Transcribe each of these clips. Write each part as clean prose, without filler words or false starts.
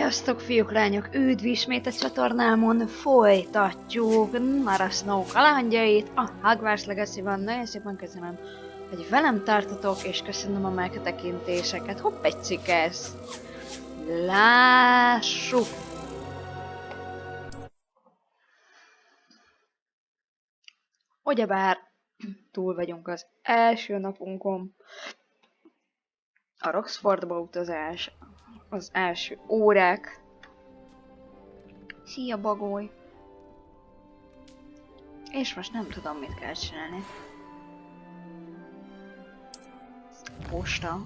Sziasztok fiúk, lányok! Üdv ismét a csatornámon! Folytatjuk Nara kalandjait a Hogwarts Legacy-ban. Nagyon szépen köszönöm, hogy velem tartotok, és köszönöm a megtekintéseket. Hopp, egy cikk ez! Lássuk! Ugyebár túl vagyunk az első napunkon. A Roxfordba utazás, az első órák. Szia, bagoly! És most nem tudom, mit kell csinálni. Posta.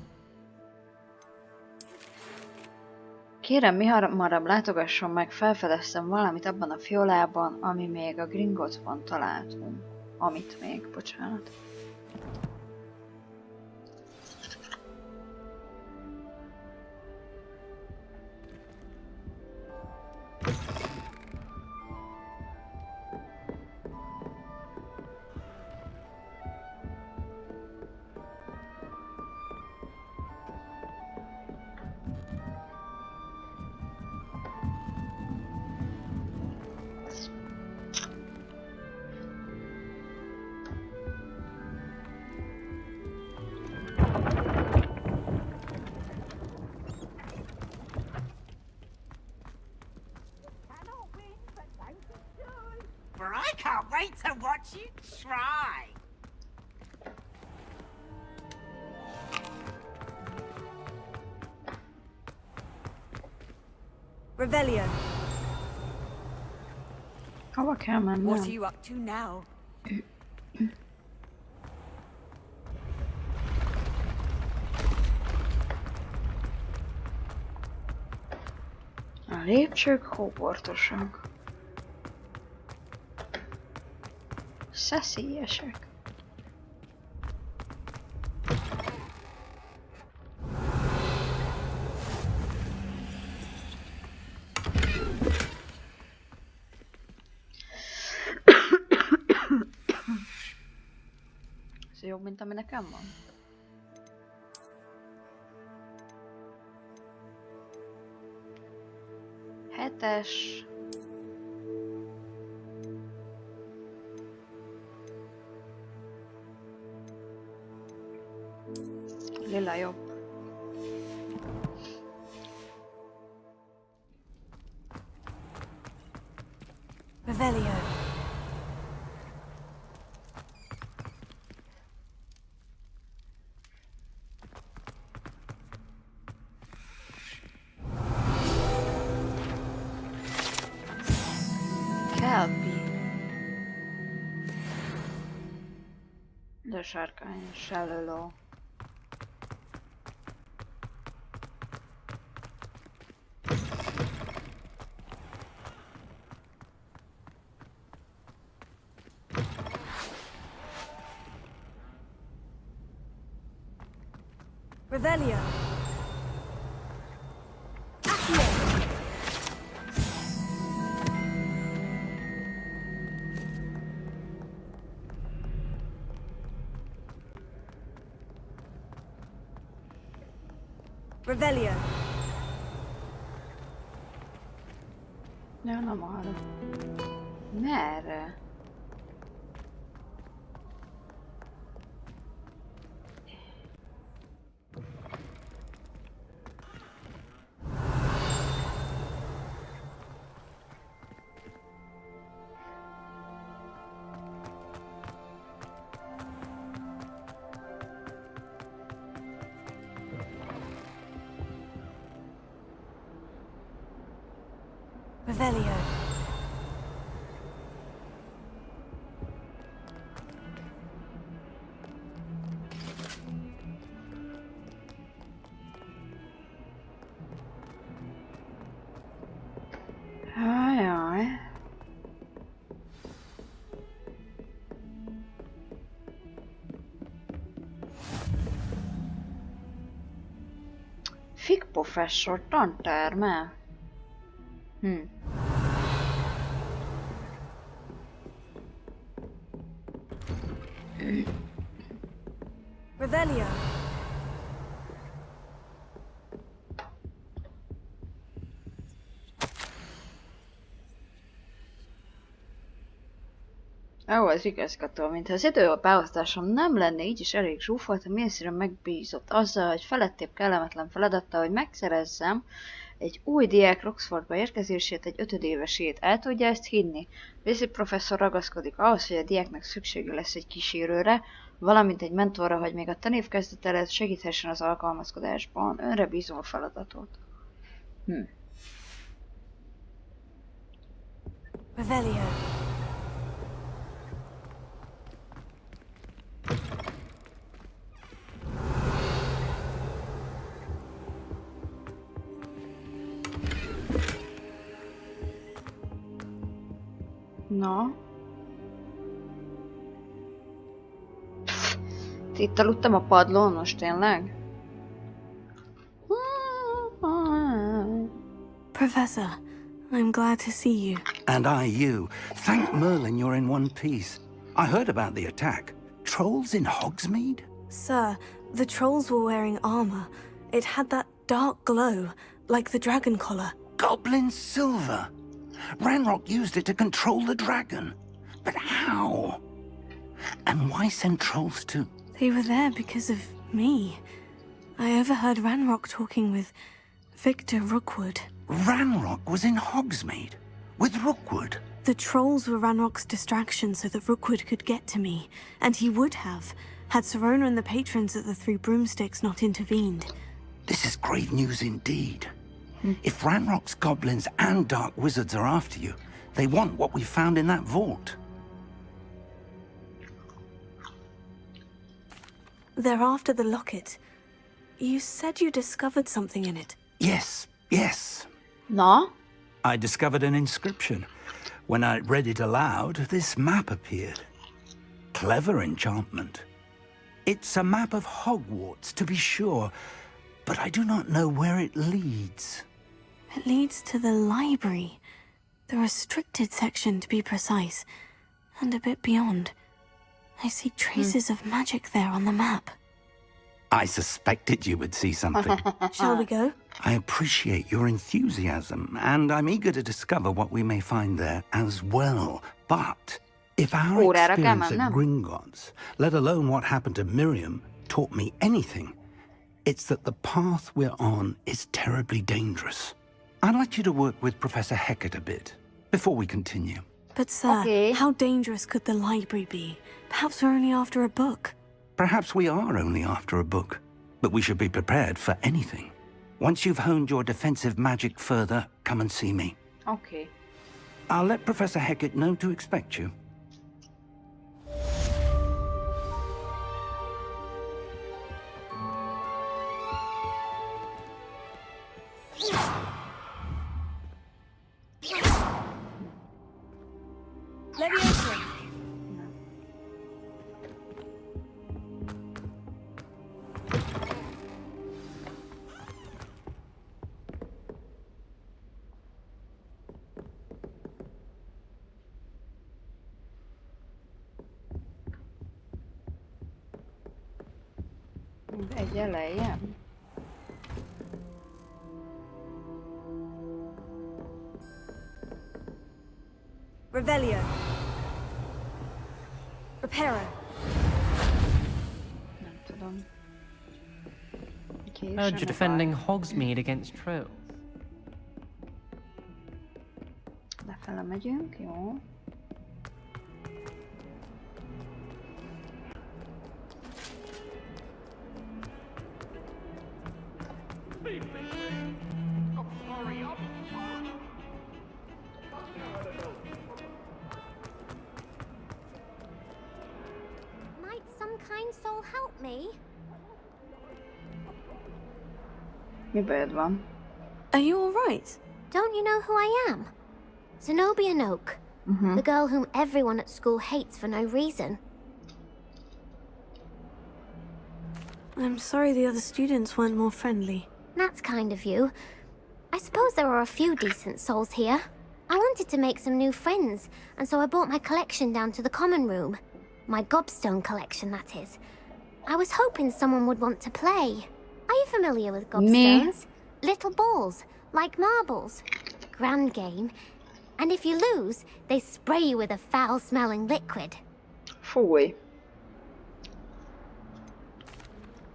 Kérem, mi hamarabb látogasson meg, felfedeztem valamit abban a fiolában, ami még a Gringottsban találtunk. Amit még, bocsánat. I can't wait to watch you try. Rebellion. Hova kell mennem? What are you up to now? A lépcsők Hogwartosak. Szeszélyesek. Ez jobb, mint ami nekem van? Hetes. Lila jobb. Revelio. Kelpi. De sárkány, sellőló. Revelio. Revelio. Ja, nem arra. Merre? Revelio. Ajaj. Fick professzor tanterme. Revelio. az igazgató, mintha az időbeosztásom nem lenne így is elég zsúfolt, a mélyszíre megbízott azzal, hogy felettébb kellemetlen feladatta, hogy megszerezzem egy új diák Roxfordba érkezését, egy 5 évesét. El tudja ezt hinni? Weasley professzor ragaszkodik ahhoz, hogy a diáknak szüksége lesz egy kísérőre, valamint egy mentorra, hogy még a tanév kezdete előtt segíthessen az alkalmazkodásban. Önre bízom a feladatot. Revelio. Na. Itt aludtam a padlón most tényleg? Professor, I'm glad to see you. And I you. Thank Merlin you're in one piece. I heard about the attack. Trolls in Hogsmeade? Sir, the trolls were wearing armor. It had that dark glow, like the dragon collar. Goblin silver. Ranrock used it to control the dragon. But how? And why send trolls to... They were there because of me. I overheard Ranrock talking with Victor Rookwood. Ranrock was in Hogsmeade? With Rookwood? The trolls were Ranrock's distraction so that Rookwood could get to me, and he would have, had Serona and the patrons at the Three Broomsticks not intervened. This is grave news indeed. If Ranrock's goblins and dark wizards are after you, they want what we found in that vault. They're after the locket. You said you discovered something in it. Yes, yes. Na? I discovered an inscription. When I read it aloud, this map appeared. Clever enchantment. It's a map of Hogwarts, to be sure, but I do not know where it leads. It leads to the library. The restricted section, to be precise. And a bit beyond. I see traces of magic there on the map. I suspected you would see something. Shall we go? I appreciate your enthusiasm, and I'm eager to discover what we may find there as well. But if our Órára kell experience mennem. at Gringotts, let alone what happened to Miriam, taught me anything, it's that the path we're on is terribly dangerous. I'd like you to work with Professor Hecat a bit before we continue. But sir, Okay. how dangerous could the library be? Perhaps we're only after a book. Perhaps we are only after a book, but we should be prepared for anything. Once you've honed your defensive magic further, come and see me. Oké. I'll let Professor Hecat know to expect you. Leviosa! Egy elején. Revelio. Reparo. Nem tudom. Heard you're defending Hogsmeade against trolls. Lefele megyünk, jó. Might some kind soul help me? Mi bajod van? Are you all right? Don't you know who I am? Zenobia Noak, the girl whom everyone at school hates for no reason. I'm sorry the other students weren't more friendly. That's kind of you. I suppose there are a few decent souls here. I wanted to make some new friends, and so I brought my collection down to the common room. My gobstone collection, that is. I was hoping someone would want to play. Are you familiar with gobstones? Little balls, like marbles. Grand game. And if you lose, they spray you with a foul-smelling liquid. Fúj.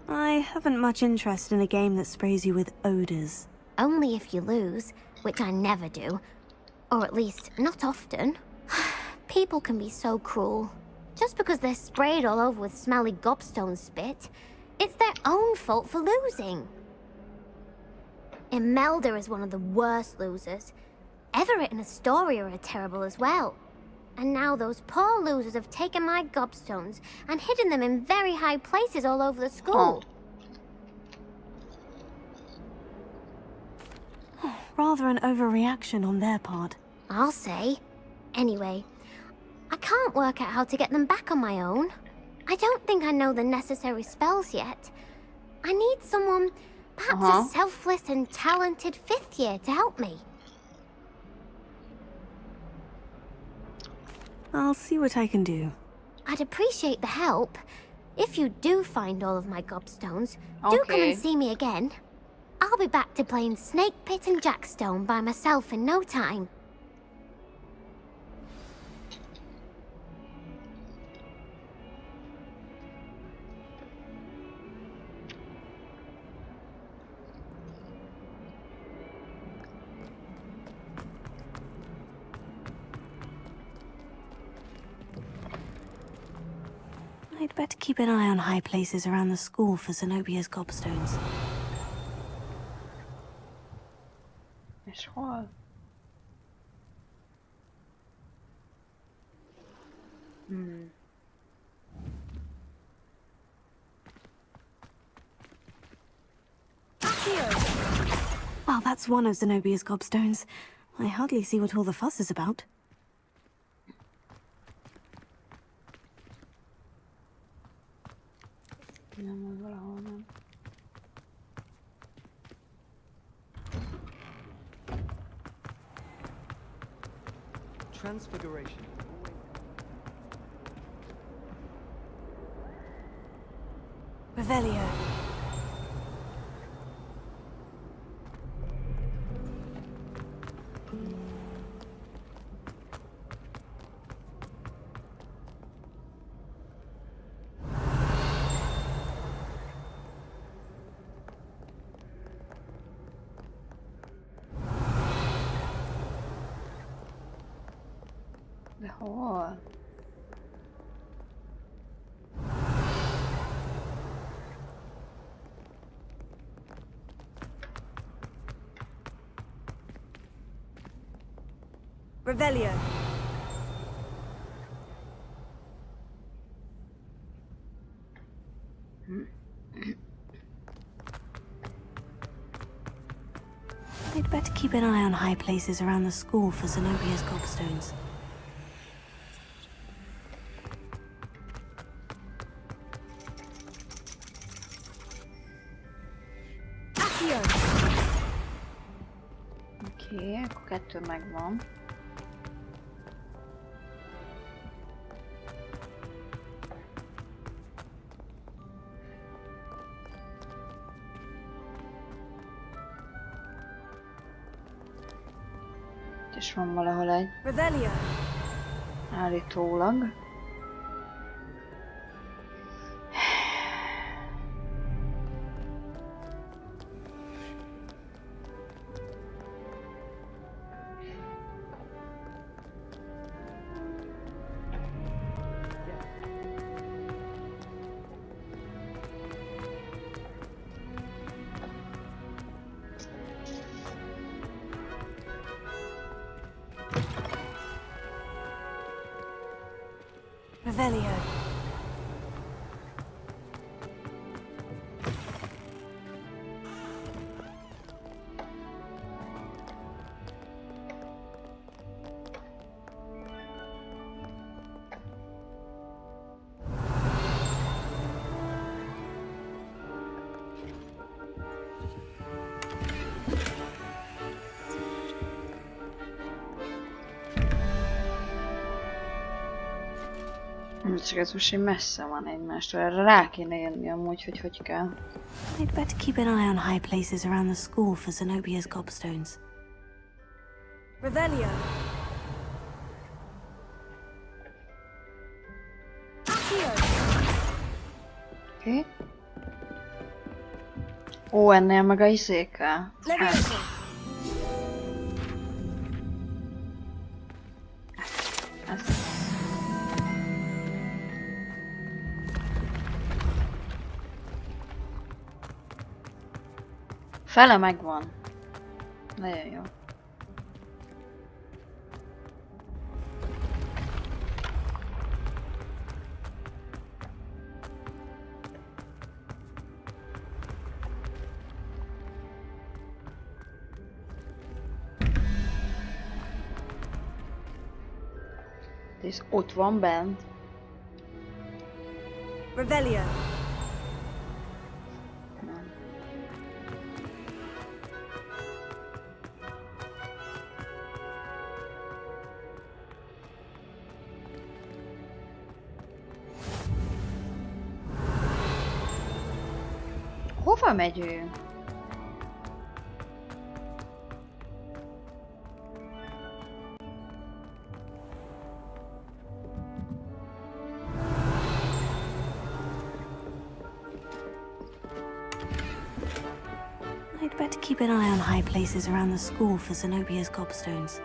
I haven't much interest in a game that sprays you with odors. Only if you lose, which I never do. Or at least, not often. People can be so cruel. Just because they're sprayed all over with smelly gobstone spit, it's their own fault for losing. Imelda is one of the worst losers. Everett and Astoria are terrible as well. And now those poor losers have taken my gobstones and hidden them in very high places all over the school. Rather an overreaction on their part. I'll say. Anyway, I can't work out how to get them back on my own. I don't think I know the necessary spells yet. I need someone, perhaps a selfless and talented 5th year to help me. I'll see what I can do. I'd appreciate the help. If you do find all of my gobstones, do come and see me again. I'll be back to playing Snake Pit and Jackstone by myself in no time. I'd better keep an eye on high places around the school for Zenobia's gobstones. És hol? Well, that's one of Zenobia's gobstones. I hardly see what all the fuss is about. Nem, valahol nem. Transfiguration. Revelio. De hol? Revelio. I'd better keep an eye on high places around the school for Zenobia's gobstones. Oké, akkor 2 megvan. És van valahol egy Revelio. állítólag. Revelio. Csak ez most így messze van egymástól, erre rá kéne jönni amúgy, hogy kell. I'd better keep an eye on high places around the school for Zenobia's gobstones. Revelio. Oké. Ó, ennél meg a izékkel. Leviosa. Ez. Fele megvan. Nagyon jó. Ez ott van bent. Revelio. Nem. Hova megy ő? I'd better keep an eye on high places around the school for Zenobia's gobstones.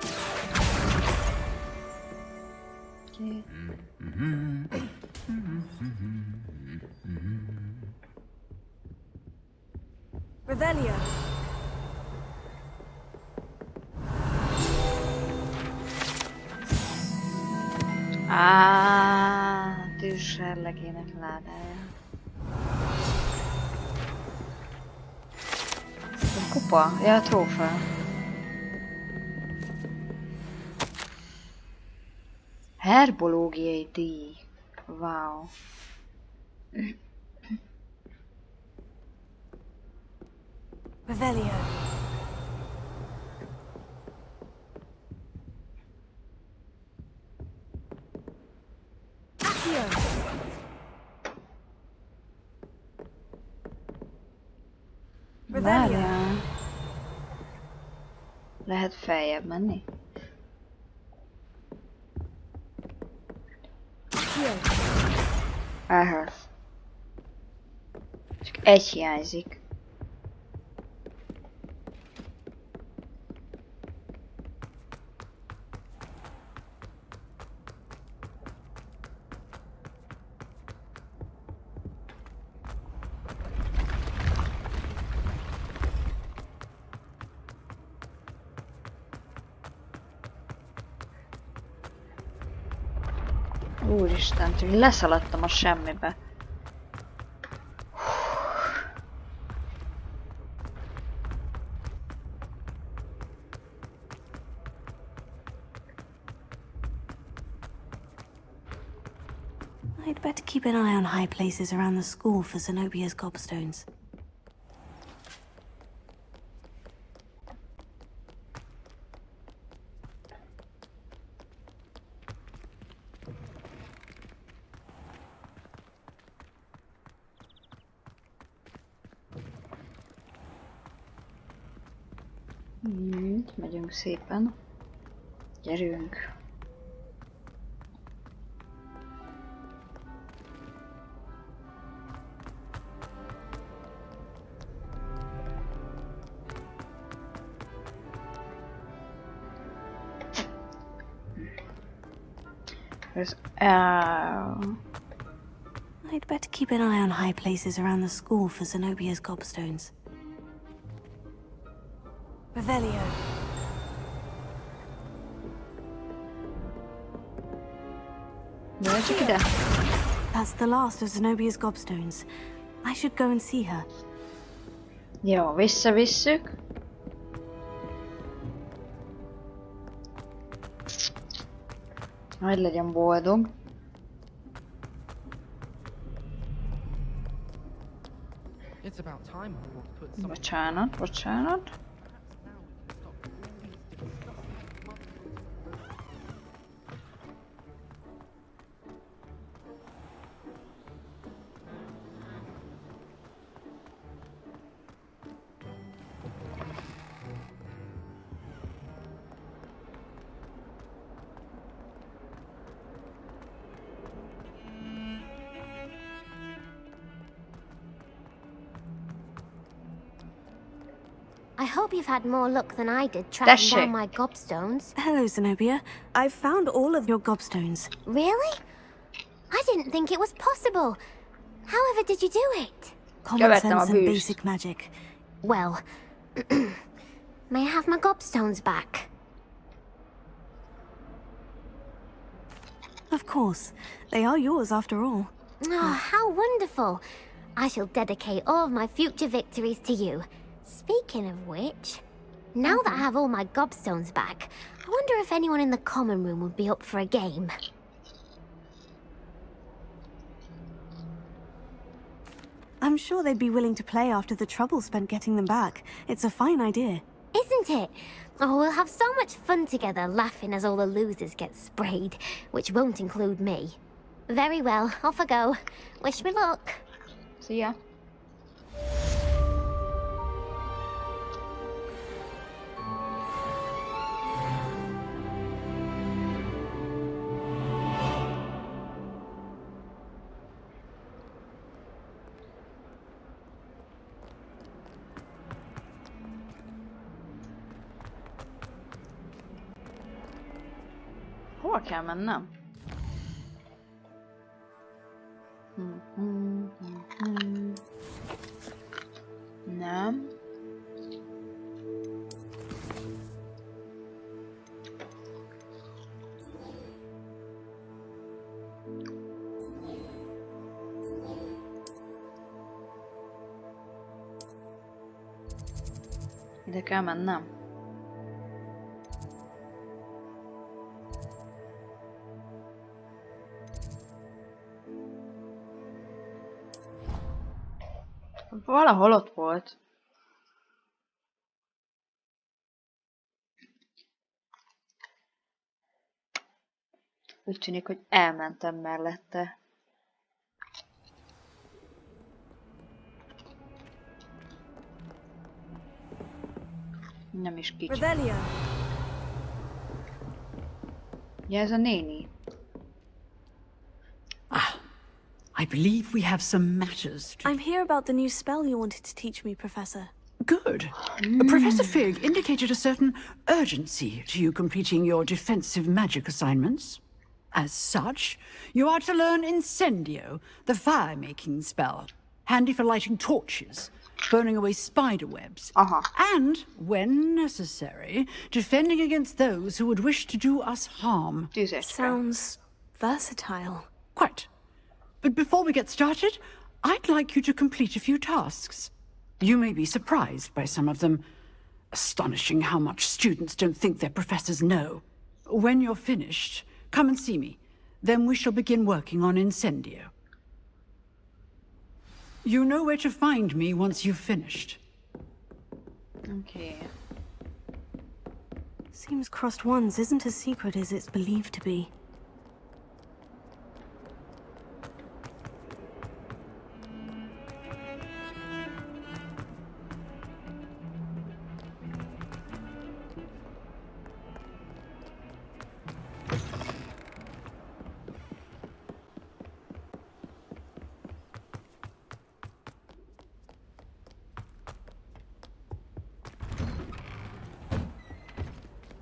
Okay. Revelio. Tűzserlegének ládája. A kupa? Ja, a trófea. Herbológiai díj. Wow. Revelio. Accio. Revelio. Várjál. Lehet feljebb menni? Accio. Ehhez. Csak egy hiányzik. Úristen, hogy leszaladtam a semmibe. I'd better keep an eye on high places around the school for Zenobia's gobstones. Megyünk szépen. Gyerünk. Ez... I'd better keep an eye on high places around the school for Zenobia's gobstones. Revelio. Gyere csak ide. That's the last of Zenobia's gobstones. I should go and see her. Jó, visszavisszük. Hogy legyen boldog. It's about time Hogwarts put some. Bocsánat, bocsánat. I hope you've had more luck than I did tracking Tessék. down my gobstones. Hello, Zenobia. I've found all of your gobstones. Really? I didn't think it was possible. However did you do it? Common Követtem a sense and bűzt. basic magic. Well, may I have my gobstones back? Of course. They are yours after all. Oh, how wonderful. I shall dedicate all of my future victories to you. Speaking of which, now that I have all my gobstones back, I wonder if anyone in the common room would be up for a game. I'm sure they'd be willing to play after the trouble spent getting them back. It's a fine idea. Isn't it? Oh, we'll have so much fun together laughing as all the losers get sprayed, which won't include me. Very well, off I go. Wish me luck. Szia! Hol kell mennem? Nem. Ide kell mennem. Valahol ott volt. Úgy tűnik, hogy elmentem mellette. Nem is kicsi. Revelio. Ja, ez a néni. I believe we have some matters to... I'm here about the new spell you wanted to teach me, Professor. Good. Professor Fig indicated a certain urgency to you completing your defensive magic assignments. As such, you are to learn Incendio, the fire-making spell, handy for lighting torches, burning away spider webs, and, when necessary, defending against those who would wish to do us harm. Tüzecske. Sounds versatile. Quite. But before we get started, I'd like you to complete a few tasks. You may be surprised by some of them. Astonishing how much students don't think their professors know. When you're finished, come and see me. Then we shall begin working on Incendio. You know where to find me once you've finished. Okay. Seems crossed wands isn't as secret as it's believed to be.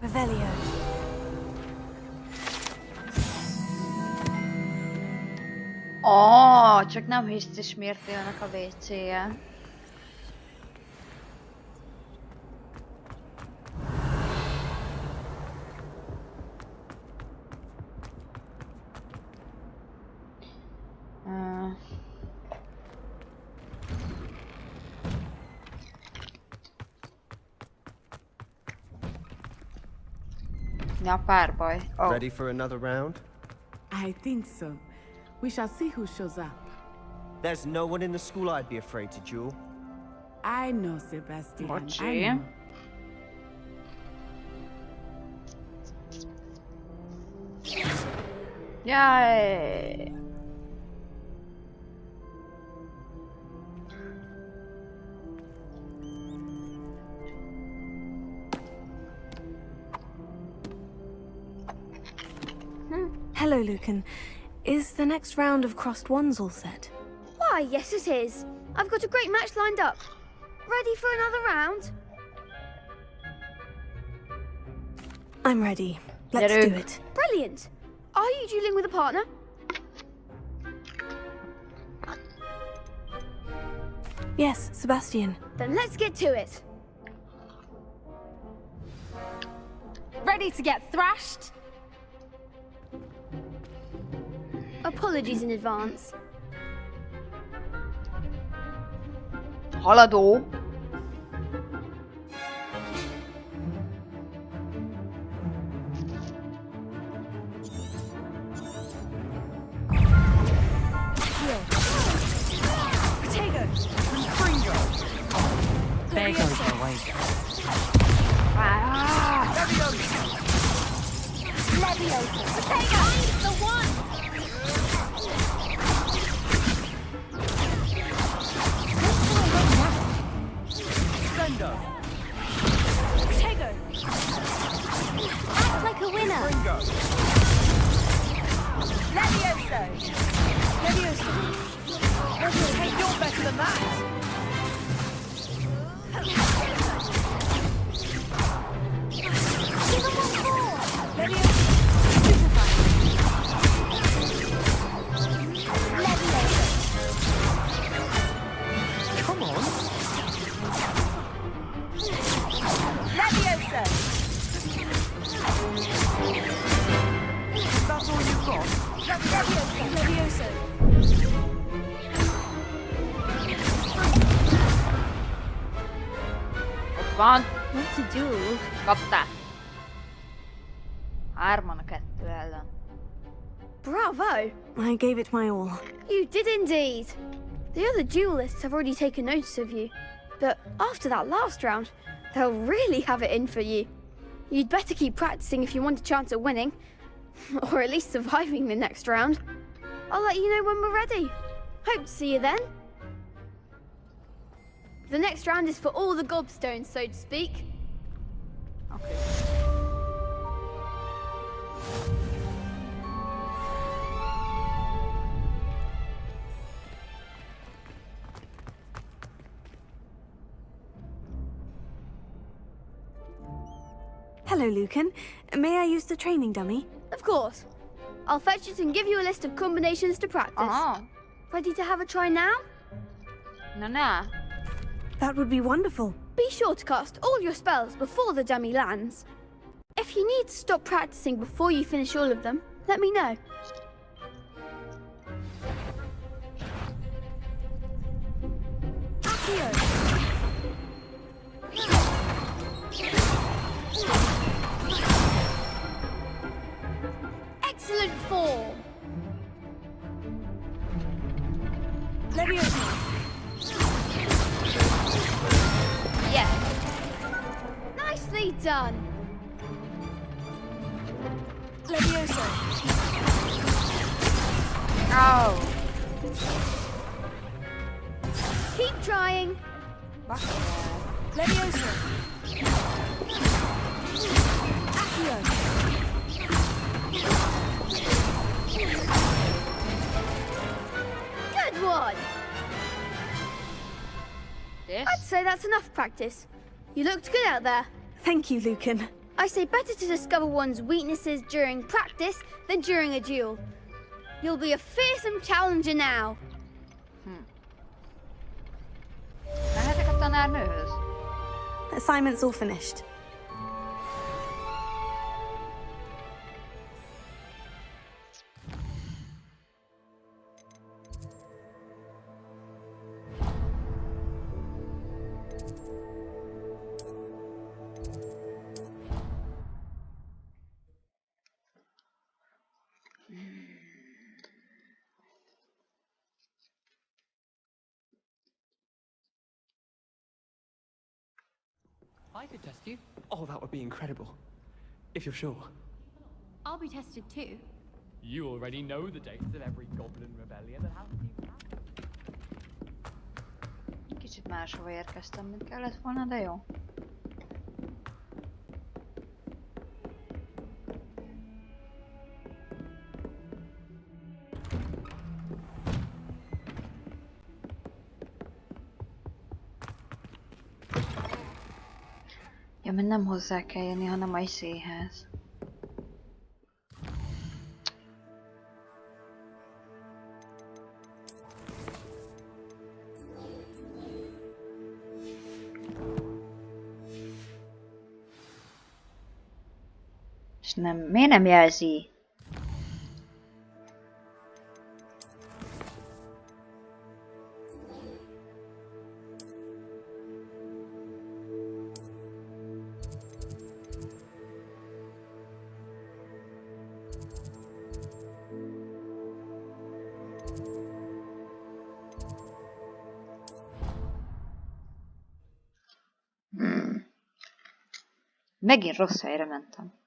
Revelio. Csak nem hisz is miért élnek a WC-je. Ja, párbaj. Oh. Ready for another round? I think so. We shall see who shows up. There's no one in the school I'd be afraid to duel. I know, Sebastian. I Bocsi. know. Jaj! Hello, Lucan. Is the next round of crossed wands all set? Why, yes it is. I've got a great match lined up. Ready for another round? I'm ready. Let's Gyerünk. do it. Brilliant! Are you dueling with a partner? Yes, Sebastian. Then let's get to it. Ready to get thrashed? Apologies in advance. Haladó. There goes my way. Leviosa. Potato! The one! Sendo! Potato! Act like a winner. Ringo! Leviosa! Leviosa! Hey, you're better than that! Give him one more! Leviosa! Leviosa! Come on! Leviosa! That's all you've got? Leviosa! Leviosa! Ott van. What to do? Kaptál. 3-an a 2 ellen. Bravo! I gave it my all. You did indeed. The other duelists have already taken notice of you, but after that last round, they'll really have it in for you. You'd better keep practicing if you want a chance at winning, or at least surviving the next round. I'll let you know when we're ready. Hope to see you then. The next round is for all the gobstones, so to speak. Oké. Hello, Lucan. May I use the training dummy? Of course. I'll fetch it and give you a list of combinations to practice. Aha. Ready to have a try now? Na. That would be wonderful. Be sure to cast all your spells before the dummy lands. If you need to stop practicing before you finish all of them, let me know. Accio. Excellent form. Leviosa. Yes. Nicely done. Leviosa. Oh. Keep trying. Leviosa. Accio. Good one. This? I'd say that's enough practice. You looked good out there. Thank you, Lucan. I say better to discover one's weaknesses during practice than during a duel. You'll be a fearsome challenger now. Mehetek a tanárnőhöz? Assignment's all finished. I could test you. Oh, that would be incredible. If you're sure. I'll be tested too. You already know the dates of every goblin rebellion and how to keep track. Kicsit máshova érkeztem, mint kellett volna, de jó. Ja, mert nem hozzá kell jönni, hanem a izéhez. És nem, miért nem jelzi? Megint rossz helyre mentem.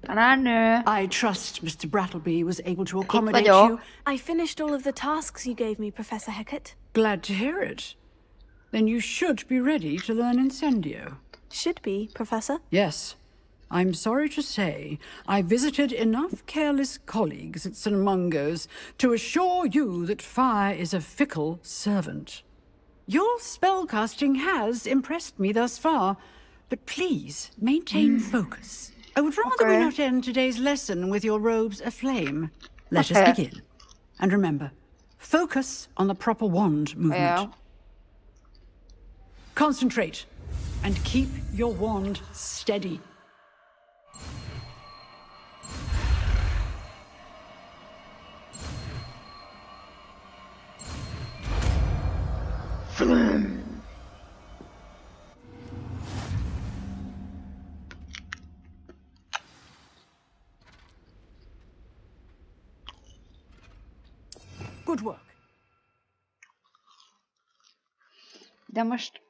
Tanárnő! I trust Mr. Brattleby was able to accommodate vagyok. you. I finished all of the tasks you gave me, Professor Hecat. Glad to hear it. Then you should be ready to learn Incendio. Should be, Professor. Yes. I'm sorry to say, I visited enough careless colleagues at St. Mungo's to assure you that fire is a fickle servant. Your spellcasting has impressed me thus far, but please maintain focus. I would rather we not end today's lesson with your robes aflame. Let us begin. And remember, focus on the proper wand movement. Yeah. Concentrate and keep your wand steady. Good work. De most...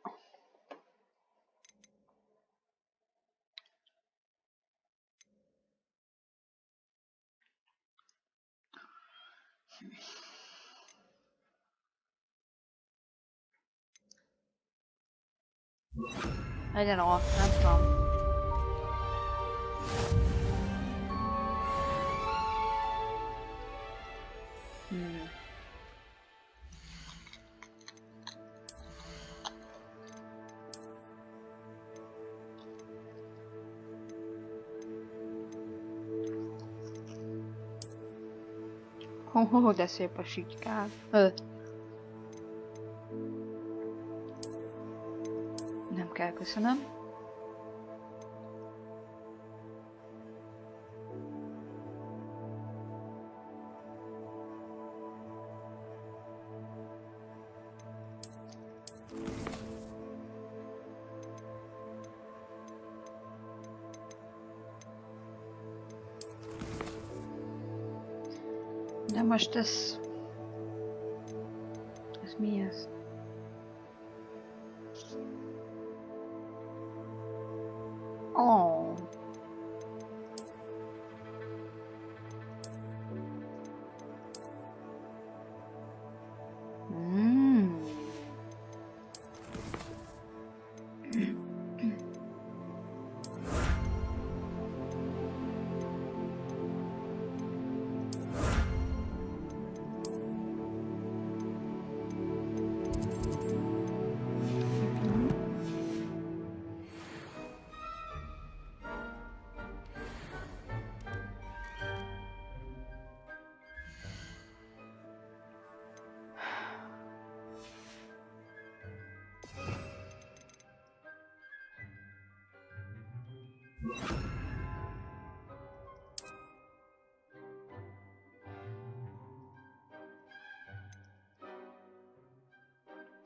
Legyen off, nem tudom. De szép a sikád. Nem kell, köszönöm. De most ez... Ez mi ez? Oh.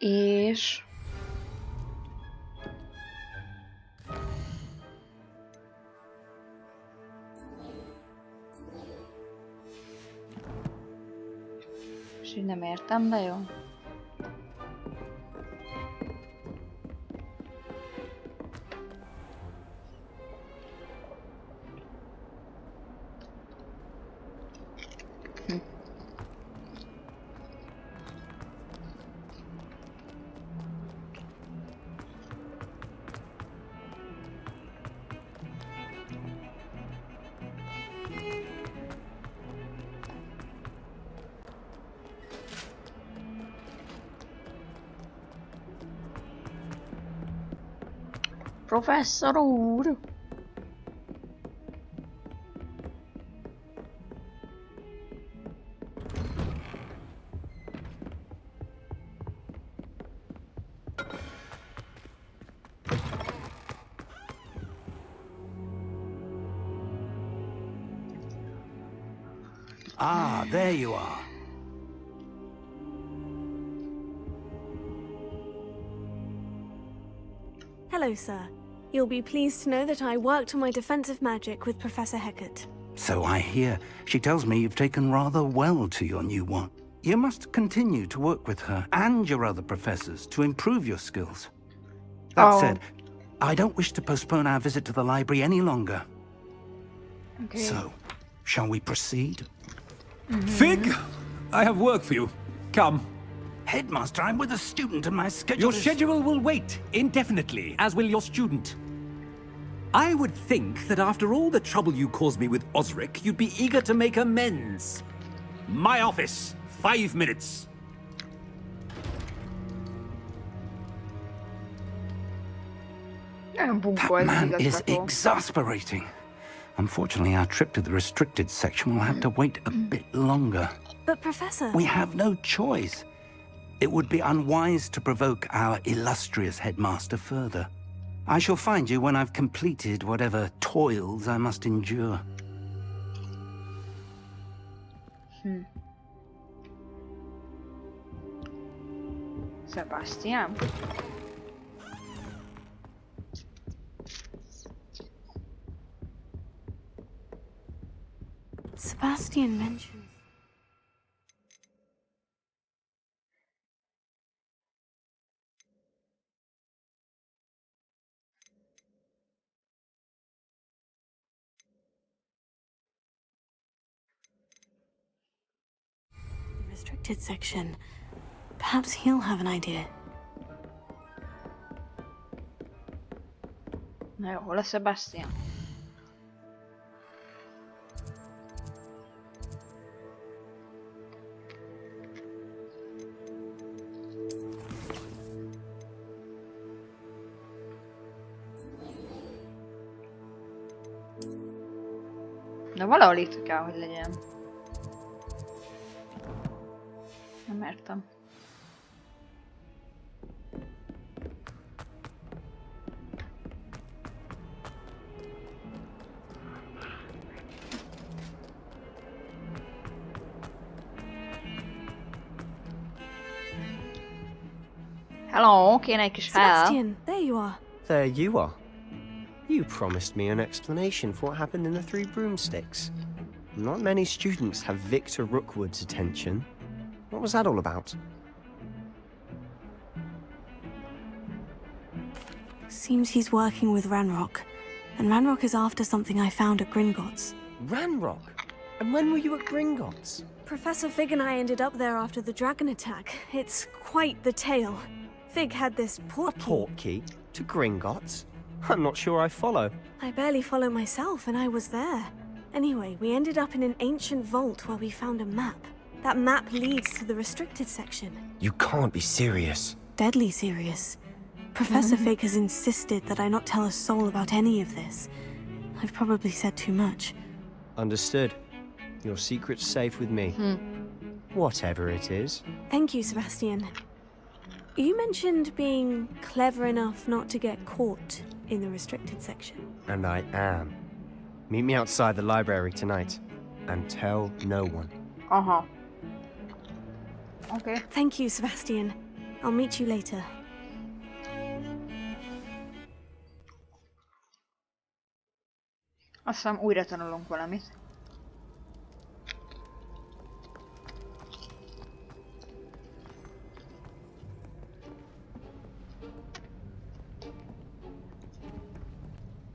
És... És így nem értem, de jó. Professzor úr! Ah, there you are. Hello, sir. You'll be pleased to know that I worked on my defensive magic with Professor Hecat. So I hear. She tells me you've taken rather well to your new one. You must continue to work with her and your other professors to improve your skills. That said, I don't wish to postpone our visit to the library any longer. Okay. So, shall we proceed? Fig, I have work for you. Come. Headmaster, I'm with a student and my schedule Your schedule will wait indefinitely, as will your student. I would think that after all the trouble you caused me with Osric, you'd be eager to make amends. My office, 5 minutes. That man is exasperating. Unfortunately, our trip to the restricted section will have to wait a bit longer. But, Professor... We have no choice. It would be unwise to provoke our illustrious headmaster further. I shall find you when I've completed whatever toils I must endure. Sebastian. Sebastian mentions... the restricted section. Perhaps he'll have an idea. Na jó, hol a Sebastian? De valahol itt kell, hogy legyen. Nem értem. Hello, kéne egy kis hell. Sebastian, there you are. There you are. You promised me an explanation for what happened in the Three Broomsticks. Not many students have Victor Rookwood's attention. What was that all about? Seems he's working with Ranrock. And Ranrock is after something I found at Gringotts. Ranrock? And when were you at Gringotts? Professor Fig and I ended up there after the dragon attack. It's quite the tale. Fig had this port key. Portkey? To Gringotts? I'm not sure I follow. I barely follow myself, and I was there. Anyway, we ended up in an ancient vault where we found a map. That map leads to the restricted section. You can't be serious. Deadly serious. Professor Fig has insisted that I not tell a soul about any of this. I've probably said too much. Understood. Your secret's safe with me. Whatever it is. Thank you, Sebastian. You mentioned being clever enough not to get caught in the restricted section. And I am. Meet me outside the library tonight. And tell no one. Aha. Okay. Thank you, Sebastian. I'll meet you later. Azt hiszem újra tanulunk valamit.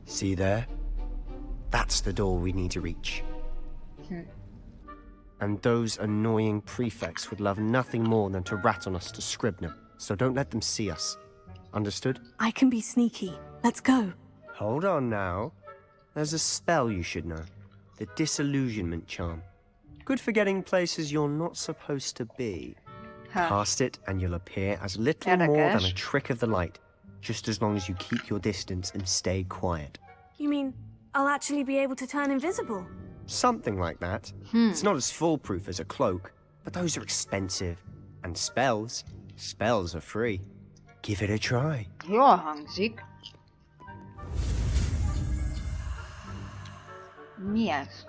See there? That's the door we need to reach. And those annoying prefects would love nothing more than to rat on us to Scribner, so don't let them see us. Understood? I can be sneaky. Let's go. Hold on now. There's a spell you should know. The Disillusionment Charm. Good for getting places you're not supposed to be. Cast it and you'll appear as little more than a trick of the light, just as long as you keep your distance and stay quiet. You mean I'll actually be able to turn invisible? Something like that. It's not as foolproof as a cloak, but those are expensive. And spells are free. Give it a try. Jól hangzik. Mi ez?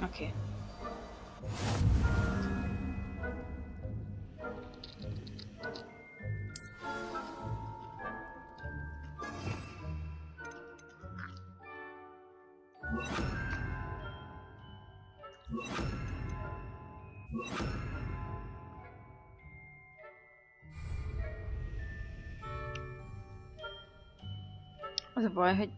Oké. Az a baj, hogy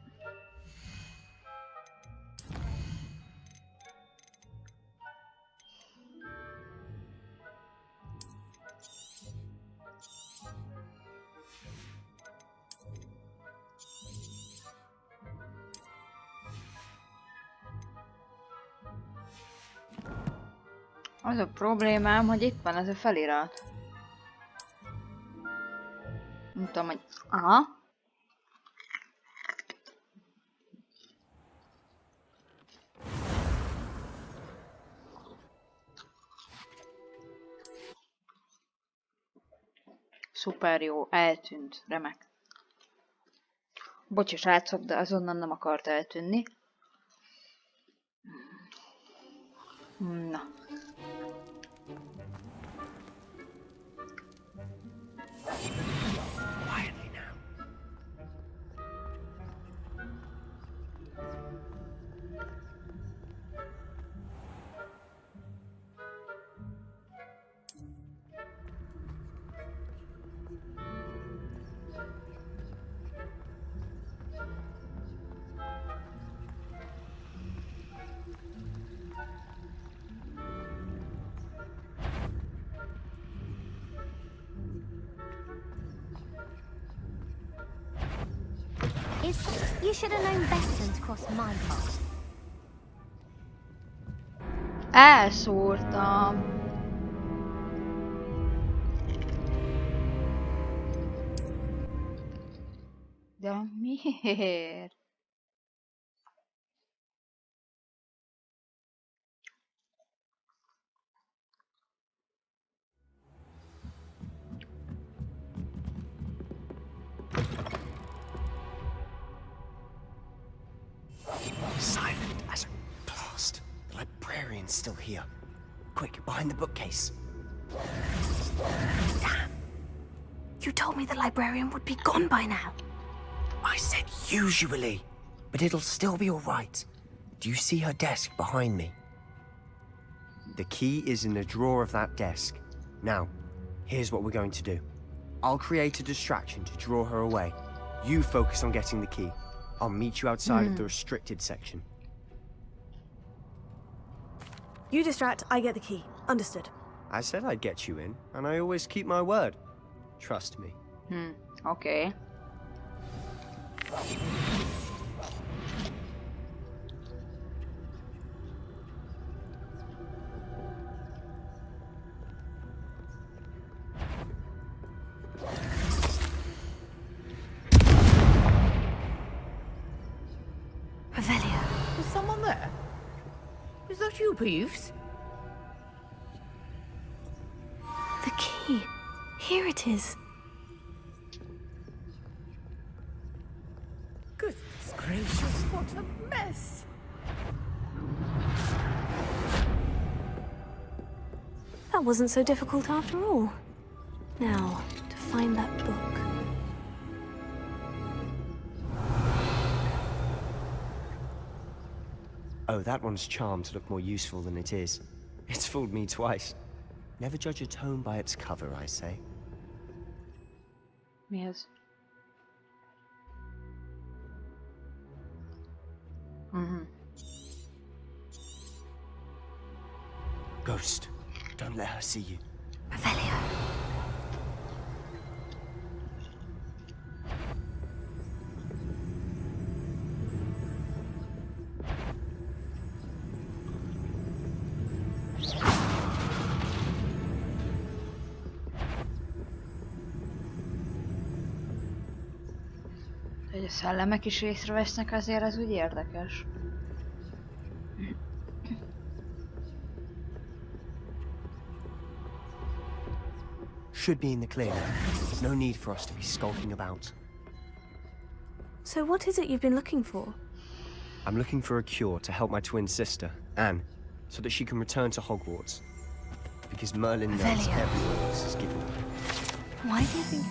az a problémám, hogy itt van ez a felirat. Nem tudom, hogy... Aha. Szuper jó, eltűnt, remek. Bocsi srácok, de azonnal nem akart eltűnni. Na. You should have known better than to cross my path. Elszúrtam. De miért? Silent as a blast. The librarian's still here. Quick, behind the bookcase. Damn. You told me the librarian would be gone by now. I said usually, but it'll still be all right. Do you see her desk behind me? The key is in the drawer of that desk. Now, here's what we're going to do. I'll create a distraction to draw her away. You focus on getting the key. I'll meet you outside of the restricted section. You distract, I get the key. Understood. I said I'd get you in, and I always keep my word. Trust me. Okay. Is someone there? Is that you, Peeves? The key. Here it is. Goodness gracious, what a mess! That wasn't so difficult after all. Now, to find that book. Oh, that one's charmed to look more useful than it is. It's fooled me twice. Never judge a tome by its cover, I say. Mi ez? Ghost, don't let her see you. Revelio. Hogy a szellemek is észrevesznek, azért ez úgy érdekes. Should be in the clear now. No need for us to be skulking about. So what is it you've been looking for? I'm looking for a cure to help my twin sister, Anne. so that she can return to Hogwarts. Because Merlin knows everyone else is giving up. Why do you think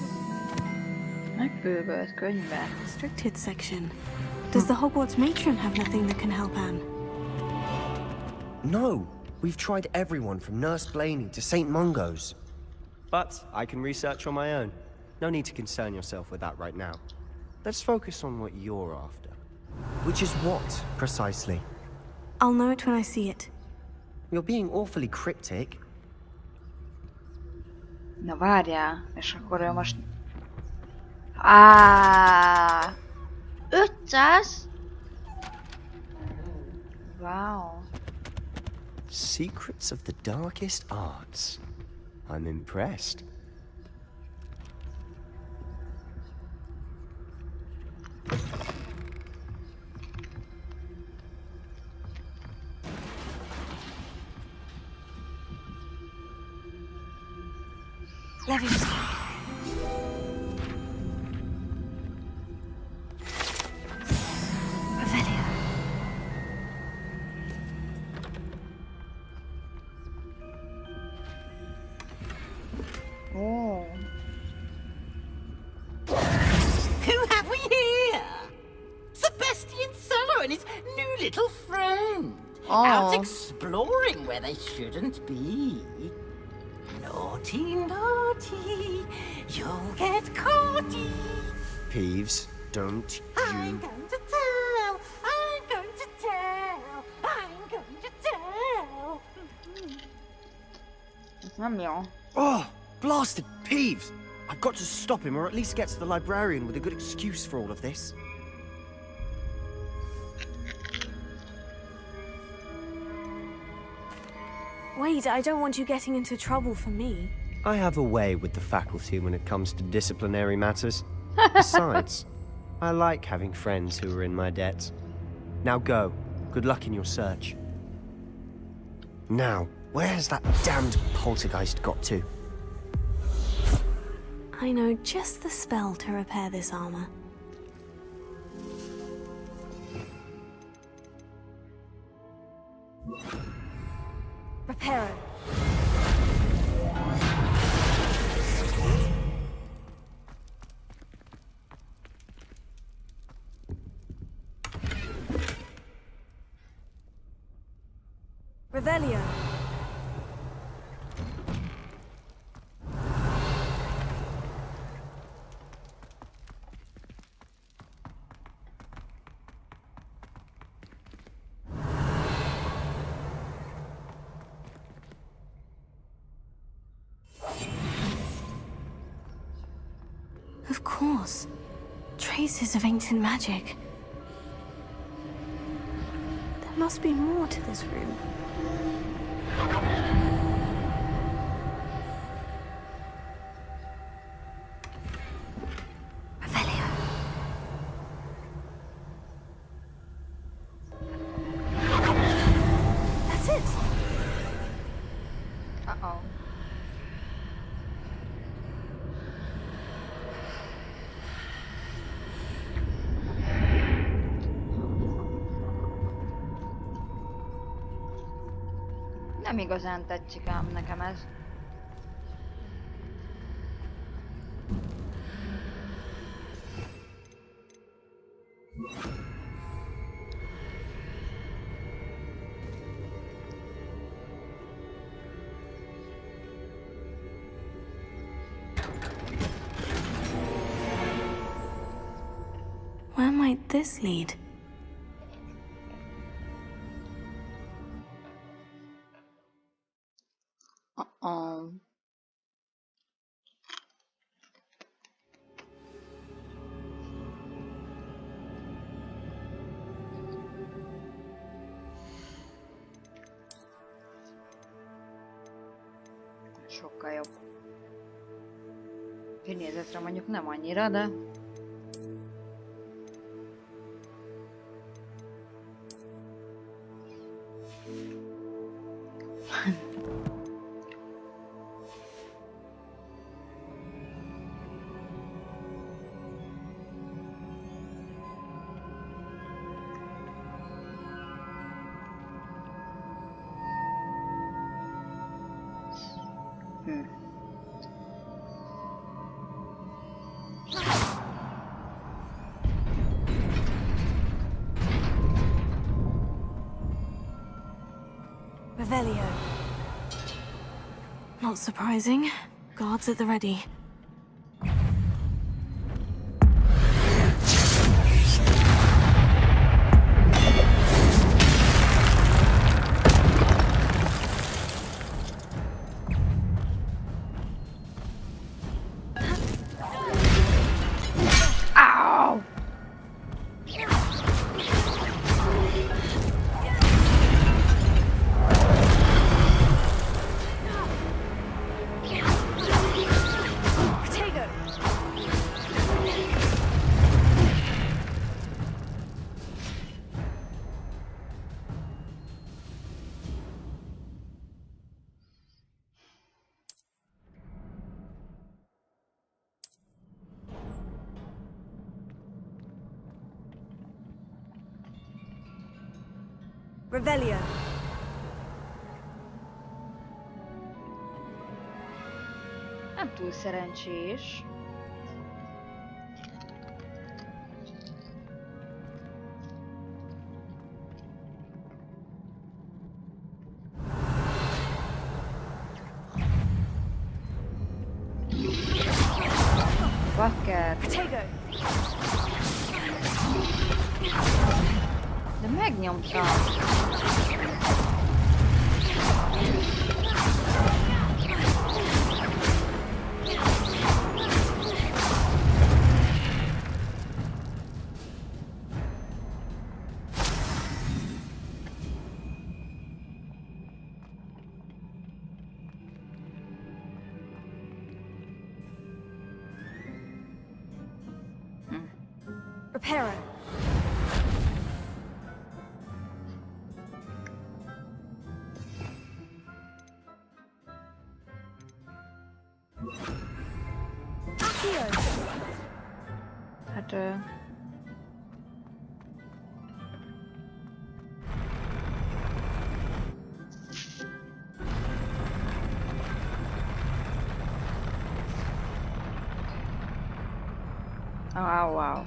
Megbővölt könyvbe. restricted section? Does the Hogwarts matron have nothing that can help Anne? No! We've tried everyone from Nurse Blaney to St. Mungo's. But I can research on my own. No need to concern yourself with that right now. Let's focus on what you're after. Which is what, precisely? I'll know it when I see it. You're being awfully cryptic. Na várjál, és akkor ő most... 500? Wow. Secrets of the darkest arts. I'm impressed. Leviosa. Revelio. Oh. Who have we here? Sebastian Solo and his new little friend. Out exploring where they shouldn't be. Naughty, naughty, you'll get caughty. Peeves, don't you... I'm going to tell, I'm going to tell, I'm going to tell. Ez nem jó. Oh, blasted Peeves! I've got to stop him, or at least get to the librarian with a good excuse for all of this. Wait, I don't want you getting into trouble for me. I have a way with the faculty when it comes to disciplinary matters. Besides, I like having friends who are in my debt. Now go. Good luck in your search. Now, where's that damned poltergeist got to? I know just the spell to repair this armor. Reparo. Revelio. Of course. Traces of ancient magic. There must be more to this room. Revelio. That's it. Uh-oh. Nem igazán tetszik ám nekem ez. Where might this lead? Uh-oh. Sokkal jobb. Kinézetre mondjuk nem annyira, de... Revelio. Not surprising. Guards at the ready. Ow! Revelio. Nem túl szerencsés. Bakker. De megnyomtam. Reparo. Hát... Wow, wow.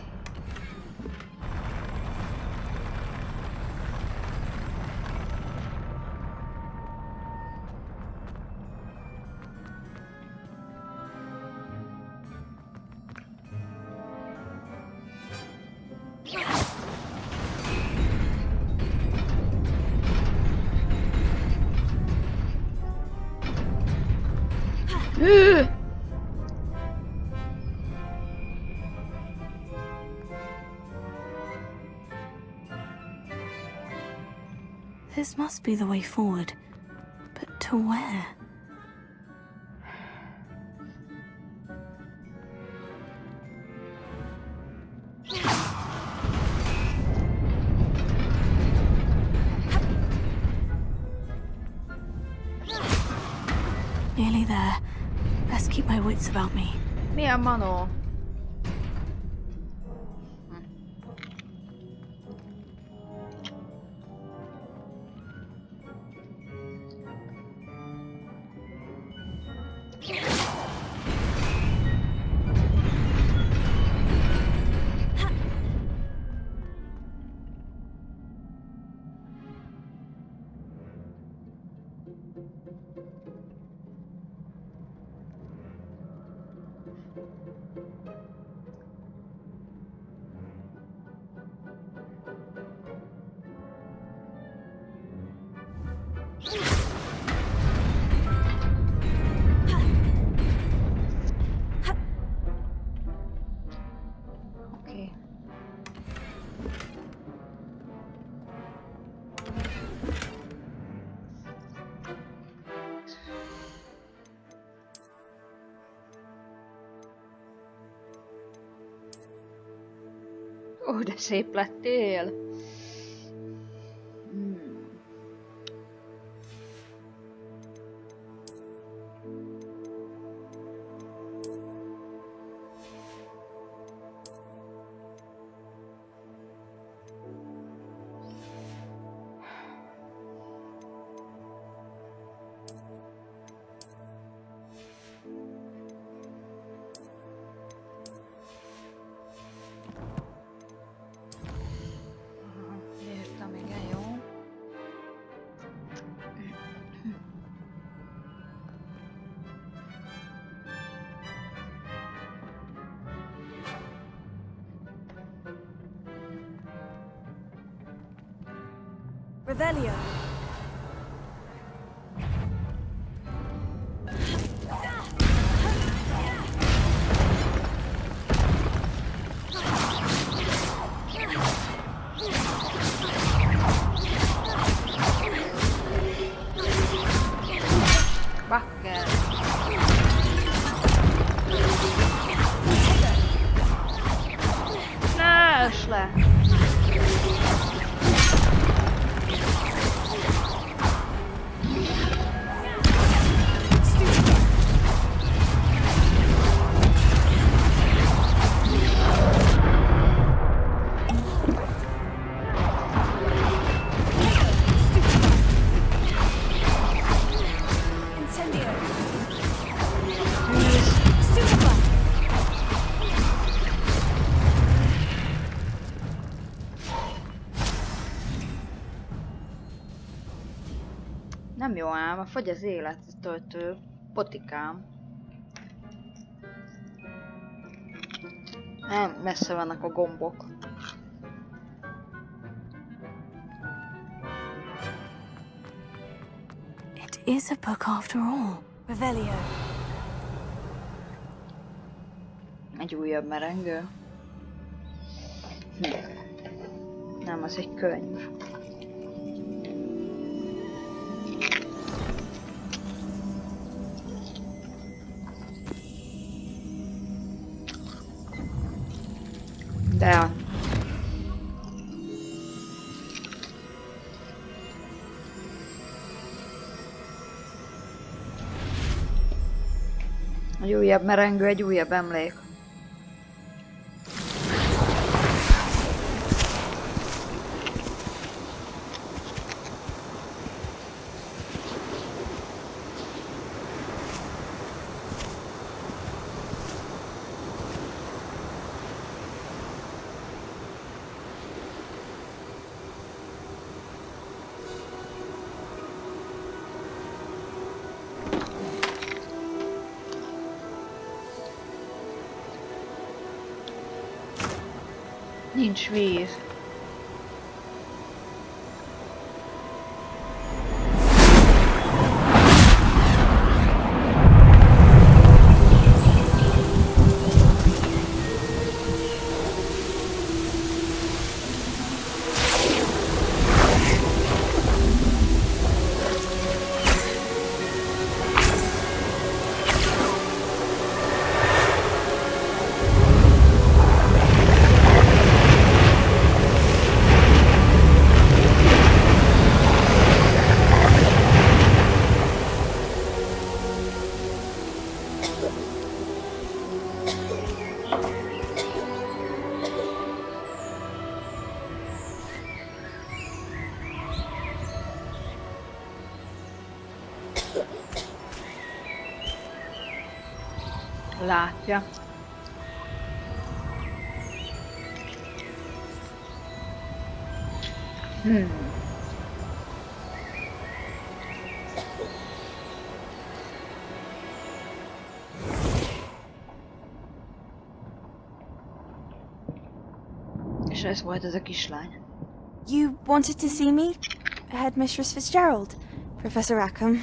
This must be the way forward. But to where? Nearly there. Best keep my wits about me. Mi a manó? Oké. Ó, de szép lettél! Revelio. Bakker. Ne, ös le. Nem jó ám, fogy az élettöltő potikám. Nem, messze vannak a gombok. It is a book after all. Revelio. Egy újabb merengő. Nem, az egy könyv. De... Egy újabb merengő, egy újabb emlék. Nincs víz. Látja. És ez volt ez a kislány. You wanted to see me? Headmistress Fitzgerald, Professor Rackham.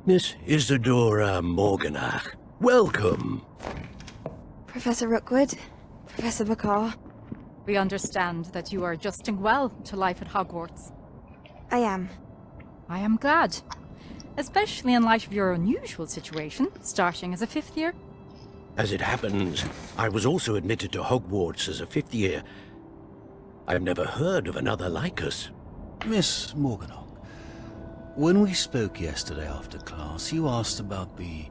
Miss Isadora Morganach, welcome. Professor Rookwood, Professor McCaw. We understand that you are adjusting well to life at Hogwarts. I am. I am glad. Especially in light of your unusual situation, starting as a 5th year. As it happens, I was also admitted to Hogwarts as a 5th year. I've never heard of another like us. Miss Morganach, when we spoke yesterday after class, you asked about the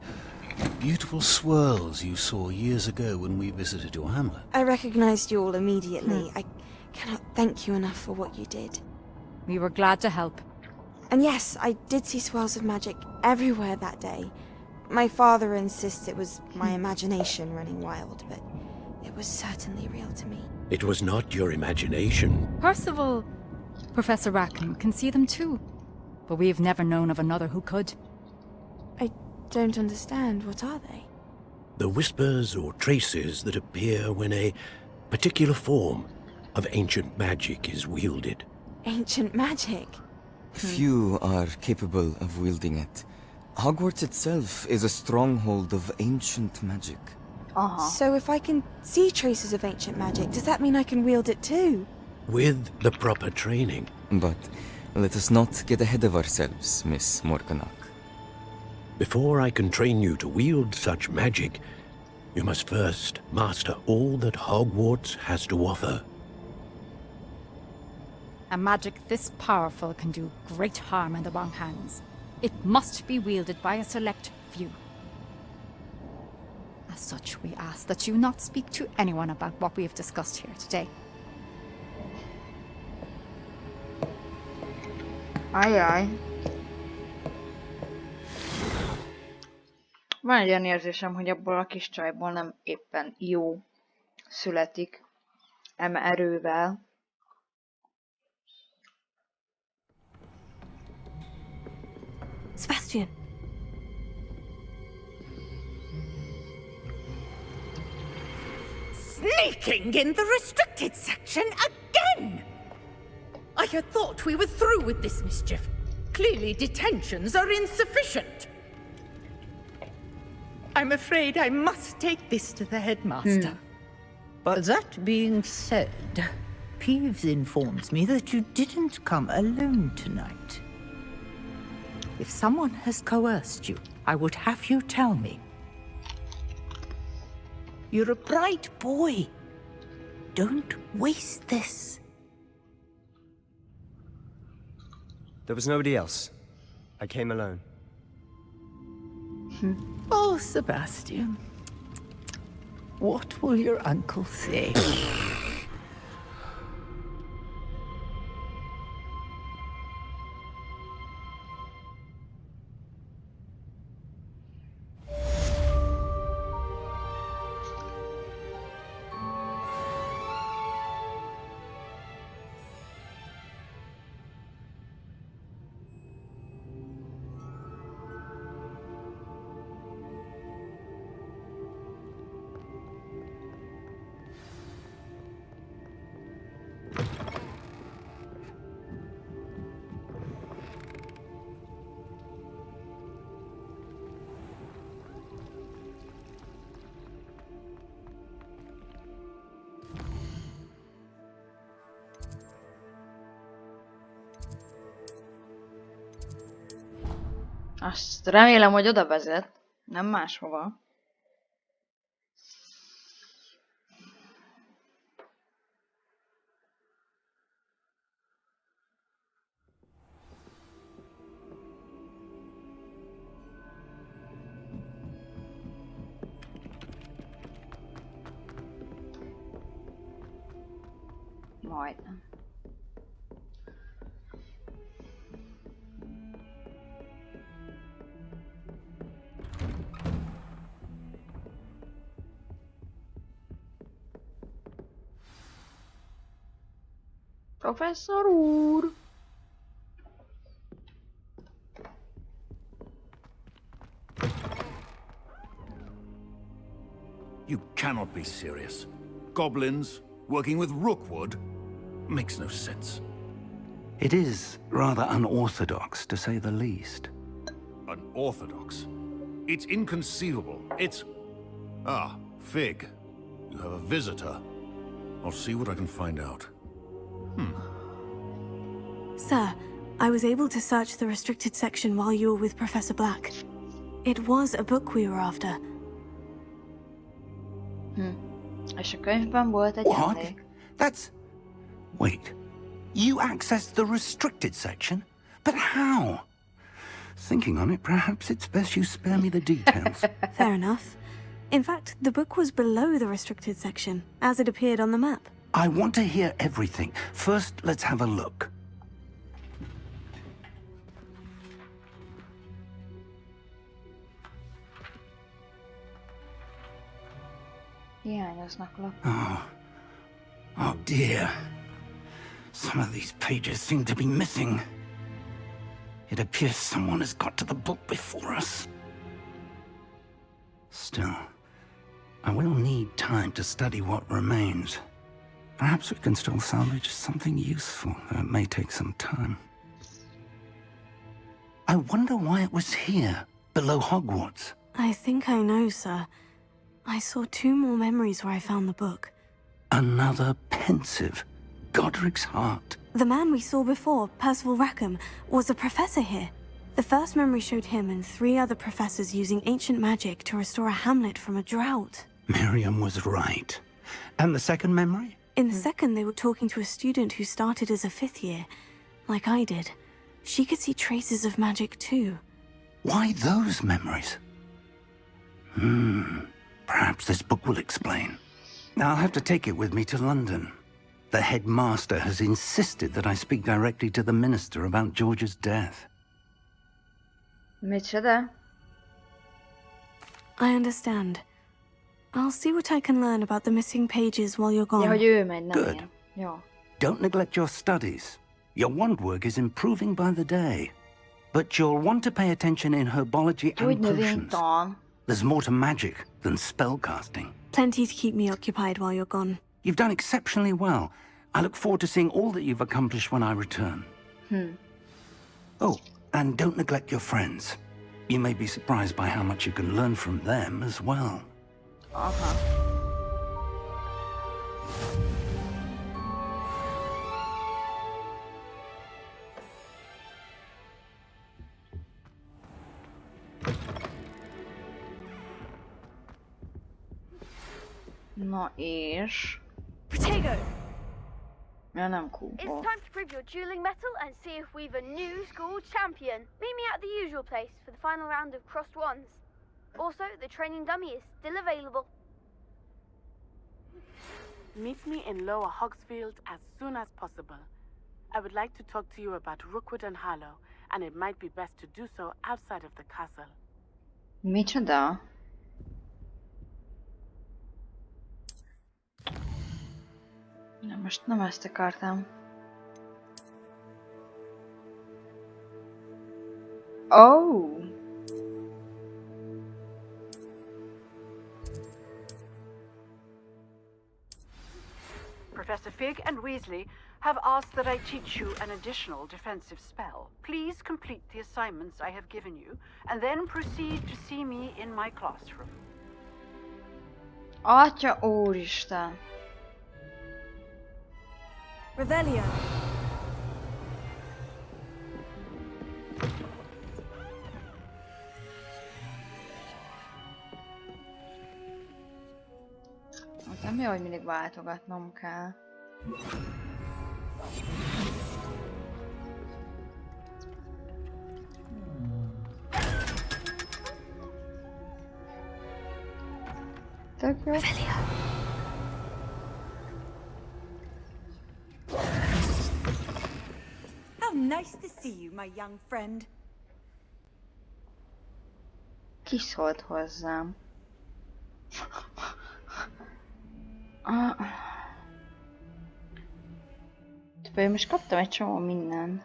beautiful swirls you saw years ago when we visited your hamlet. I recognized you all immediately. I cannot thank you enough for what you did. We were glad to help. And yes, I did see swirls of magic everywhere that day. My father insists it was my imagination running wild, but it was certainly real to me. It was not your imagination. Percival, Professor Rackham can see them too. But we've never known of another who could. I don't understand. What are they? The whispers or traces that appear when a particular form of ancient magic is wielded. Ancient magic? Few are capable of wielding it. Hogwarts itself is a stronghold of ancient magic. So if I can see traces of ancient magic, does that mean I can wield it too? With the proper training. But let us not get ahead of ourselves, Miss Morganach. Before I can train you to wield such magic, you must first master all that Hogwarts has to offer. A magic this powerful can do great harm in the wrong hands. It must be wielded by a select few. As such, we ask that you not speak to anyone about what we have discussed here today. Ajjaj. Van egy olyan érzésem, hogy abból a kis csajból nem éppen jó születik eme erővel. Sebastian. Sneaking in the restricted section again! I had thought we were through with this mischief. Clearly detentions are insufficient. I'm afraid I must take this to the headmaster. But that being said, Peeves informs me that you didn't come alone tonight. If someone has coerced you, I would have you tell me. You're a bright boy. Don't waste this. There was nobody else. I came alone. Oh, Sebastian. What will your uncle say? Azt remélem, hogy oda vezet, nem máshova. Majdnem. Professzor úr! You cannot be serious. Goblins working with Rookwood makes no sense. It is rather unorthodox, to say the least. Unorthodox? It's inconceivable. It's... Ah, Fig. You have a visitor. I'll see what I can find out. Sir, I was able to search the restricted section while you were with Professor Black. It was a book we were after. És a könyvben volt egy What? emlék. That's... Wait. You accessed the restricted section? But how? Thinking on it, perhaps it's best you spare me the details. Fair enough. In fact, the book was below the restricted section, as it appeared on the map. I want to hear everything. First, let's have a look. Hiányoznak lap. Oh dear. Some of these pages seem to be missing. It appears someone has got to the book before us. Still, I will need time to study what remains. Perhaps we can still salvage something useful, though it may take some time. I wonder why it was here, below Hogwarts. I think I know, sir. I saw 2 more memories where I found the book. Another pensive. Godric's heart. The man we saw before, Percival Rackham, was a professor here. The first memory showed him and 3 other professors using ancient magic to restore a hamlet from a drought. Miriam was right. And the second memory? In the second, they were talking to a student who started as a 5th year, like I did. She could see traces of magic too. Why those memories? Perhaps this book will explain. I'll have to take it with me to London. The headmaster has insisted that I speak directly to the minister about George's death. Micsoda? I understand. I'll see what I can learn about the missing pages while you're gone. Ja, hogy ő megy, nem Good. én. Jó. Don't neglect your studies. Your wand work is improving by the day. But you'll want to pay attention in herbology and potions. Gyógynövénytan. There's more to magic than spellcasting. Plenty to keep me occupied while you're gone. You've done exceptionally well. I look forward to seeing all that you've accomplished when I return. Oh, and don't neglect your friends. You may be surprised by how much you can learn from them as well. Na és... Potato! Ja, nem kúba. It's time to prove your dueling mettle and see if we've a new school champion. Meet me at the usual place for the final round of crossed wands. Also, the training dummy is still available. Meet me in Lower Hogsfield as soon as possible. I would like to talk to you about Rookwood and Harlow, and it might be best to do so outside of the castle. Micsoda? Na, most nem ezt akartam. Oh! Professor Fig and Weasley have asked that I teach you an additional defensive spell. Please complete the assignments I have given you, and then proceed to see me in my classroom. Atya úristen! Revelio. Nem jó, hogy mindig váltogatnom kell. Tök jó. How nice to see you, my young friend. Ki szólt hozzám? Én most kaptam egy csomó minden.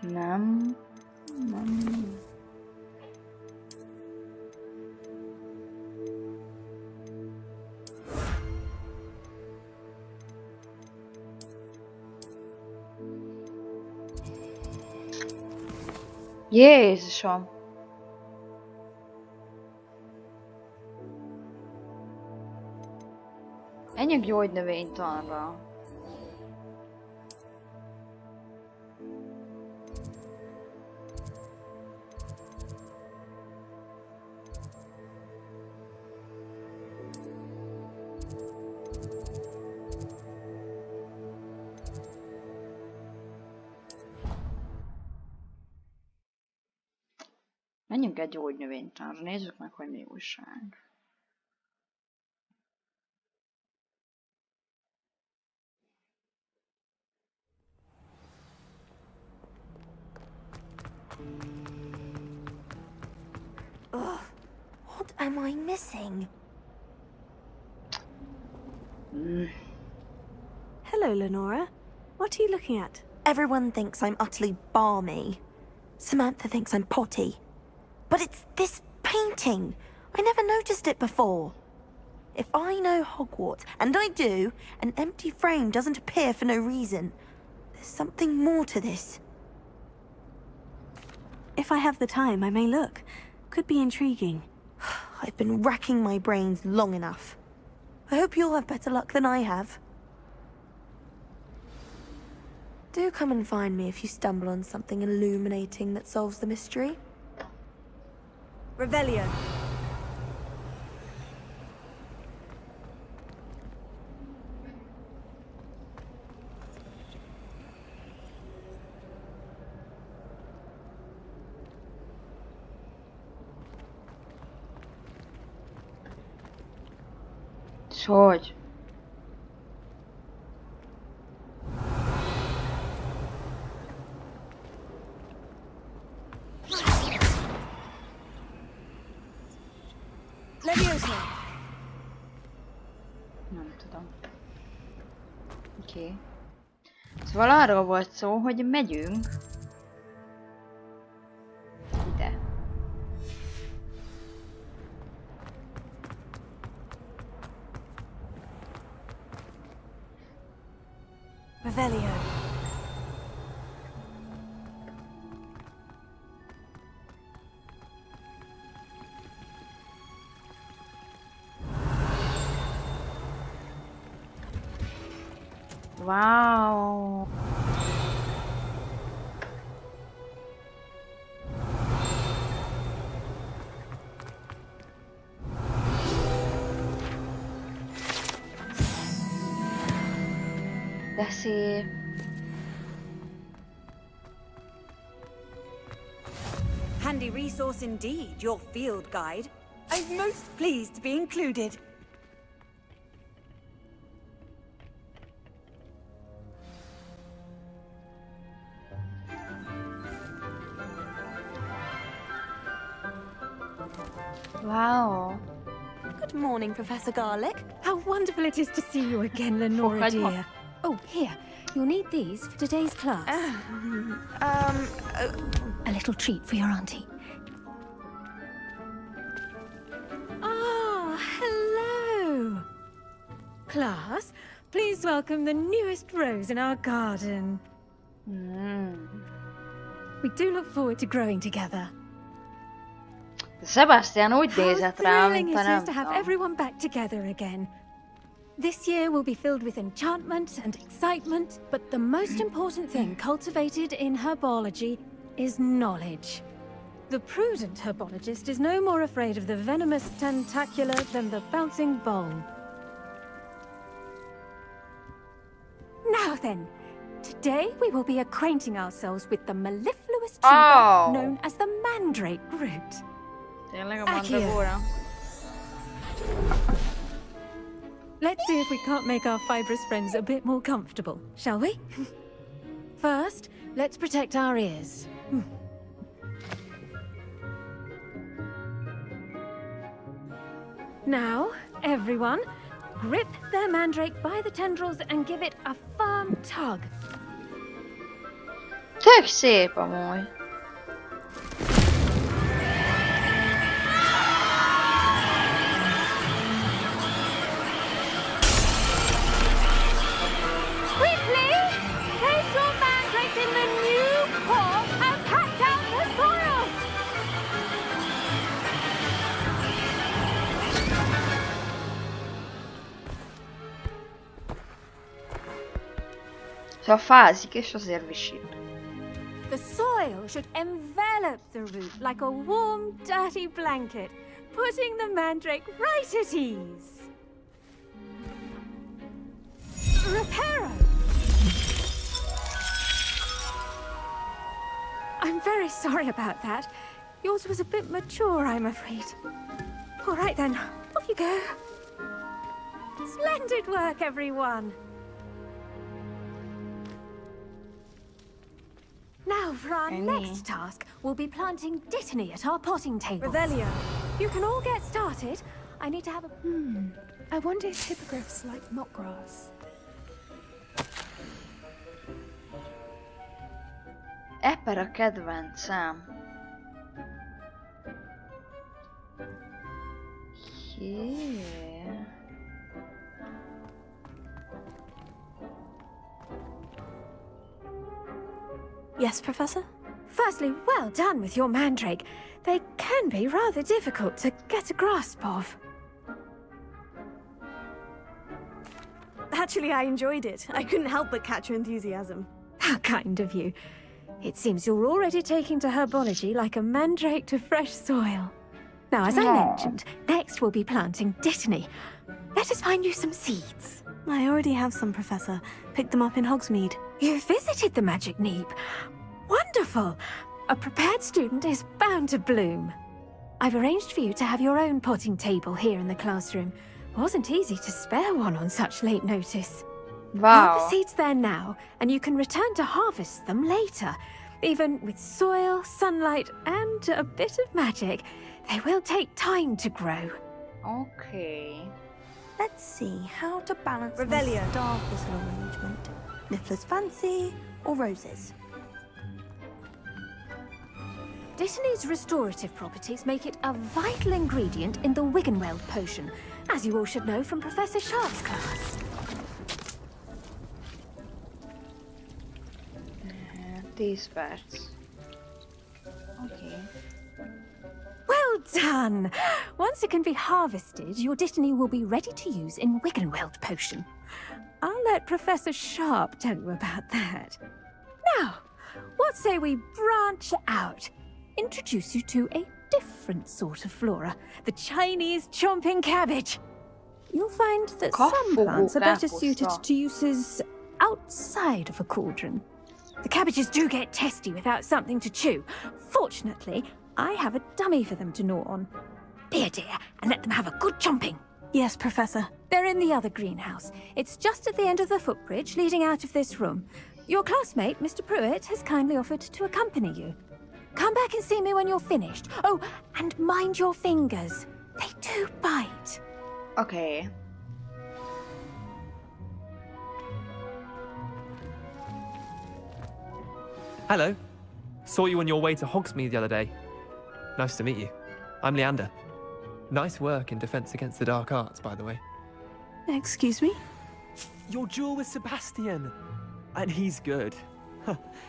Nem. Jézusom! Ennyi gyógynövénytanra. Menjünk egy gyógynövénytanra, nézzük meg, hogy mi újság. Ugh, what am I missing? Hello, Lenora. What are you looking at? Everyone thinks I'm utterly balmy. Samantha thinks I'm potty. But it's this painting. I never noticed it before. If I know Hogwarts, and I do, an empty frame doesn't appear for no reason. There's something more to this. If I have the time, I may look. Could be intriguing. I've been racking my brains long enough. I hope you'll have better luck than I have. Do come and find me if you stumble on something illuminating that solves the mystery. Revelio. Hogy? Leviosa. Nem tudom. Oké. Szóval arról volt szó, hogy megyünk. Ide. Revelio. Wow. De szép. Handy resource indeed, your field guide. I'm most pleased to be included. Wow. Good morning, Professor Garlic. How wonderful it is to see you again, Lenora dear. Oh, here. You'll need these for today's class. A little treat for your auntie. Ah, hello. Class, please welcome the newest rose in our garden. We do look forward to growing together. Sebastian úgy nézett rá, Thrilling mint it a is to have everyone back together again. This year will be filled with enchantment and excitement, but the most important thing cultivated in herbology is knowledge. The prudent herbologist is no more afraid of the venomous tentacula than the bouncing bulb. Now then, today we will be acquainting ourselves with the mellifluous tuber known as the mandrake root. Tényleg a mandragóra. Let's see if we can't make our fibrous friends a bit more comfortable, shall we? First, let's protect our ears. Now, everyone, grip their mandrake by the tendrils and give it a firm tug. Tök szép amúgy. Quickly! Place your mandrake in the new pot and pack down the soil! Szóval fázik, és azért visít. The soil should envelop the root like a warm, dirty blanket, putting the mandrake right at ease. Reparo! I'm very sorry about that. Yours was a bit mature, I'm afraid. All right then, off you go. Splendid work, everyone. Now for our next task, we'll be planting Dittany at our potting tables. Revelio. You can all get started. I need to have a... I wonder if hippogriffs like knotgrass. Eper a kedvencem. Yeah. Yes, Professor? Firstly, well done with your mandrake. They can be rather difficult to get a grasp of. Actually, I enjoyed it. I couldn't help but catch your enthusiasm. How kind of you. It seems you're already taking to herbology like a mandrake to fresh soil. Now, as I mentioned, next we'll be planting dittany. Let us find you some seeds. I already have some, Professor. Picked them up in Hogsmeade. You visited the Magic Neep. Wonderful! A prepared student is bound to bloom. I've arranged for you to have your own potting table here in the classroom. Wasn't easy to spare one on such late notice. Wow. Plant the seeds there now, and you can return to harvest them later. Even with soil, sunlight, and a bit of magic, they will take time to grow. Okay. Let's see how to balance Revelio. my star thistle arrangement. Niffler's fancy or roses? Dittany's restorative properties make it a vital ingredient in the Wiggenweld potion, as you all should know from Professor Sharp's class. These parts. Okay. Well done! Once it can be harvested, your dittany will be ready to use in Wiggenweld potion. I'll let Professor Sharp tell you about that. Now, what say we branch out? Introduce you to a different sort of flora, the Chinese chomping cabbage. You'll find that some plants are better suited to uses outside of a cauldron. The cabbages do get testy without something to chew. Fortunately, I have a dummy for them to gnaw on. Be a dear and let them have a good chomping. Yes, Professor. They're in the other greenhouse. It's just at the end of the footbridge leading out of this room. Your classmate, Mr. Pruitt, has kindly offered to accompany you. Come back and see me when you're finished. Oh, and mind your fingers. They do bite. Okay. Hello. Saw you on your way to Hogsmeade the other day. Nice to meet you. I'm Leander. Nice work in Defense Against the Dark Arts, by the way. Excuse me? Your duel with Sebastian! And he's good.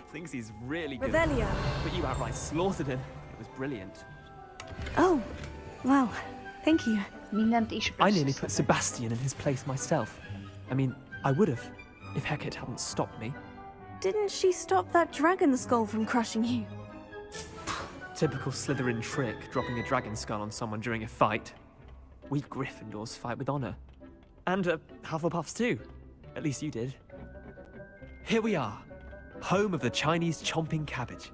Thinks he's really good. Revelio. But you outright slaughtered him. It was brilliant. Oh, well, thank you. I nearly put Sebastian in his place myself. I mean, I would have, if Hecate hadn't stopped me. Didn't she stop that dragon skull from crushing you? Typical Slytherin trick, dropping a dragon skull on someone during a fight. We Gryffindors fight with honor. And Hufflepuffs too. At least you did. Here we are, home of the Chinese chomping cabbage.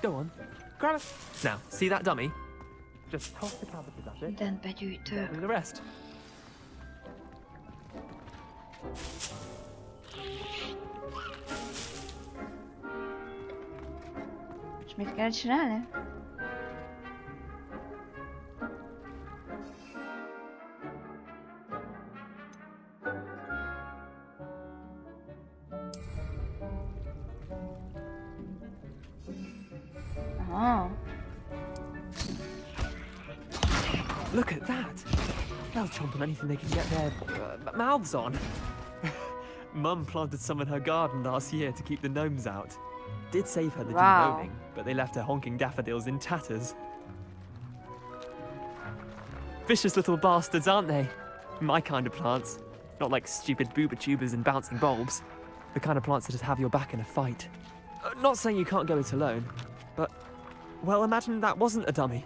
Go on, grab it. Now, see that dummy? Just toss the cabbages at it. Mindent begyűjtök. Do the rest. És mit kell csinálni? Oh. Look at that! They'll chomp on anything they can get their mouths on. Mum planted some in her garden last year to keep the gnomes out. Did save her the denoming, but they left her honking daffodils in tatters. Vicious little bastards, aren't they? My kind of plants. Not like stupid booba tubers and bouncing bulbs. The kind of plants that just have your back in a fight. Not saying you can't go it alone, but, well, imagine that wasn't a dummy.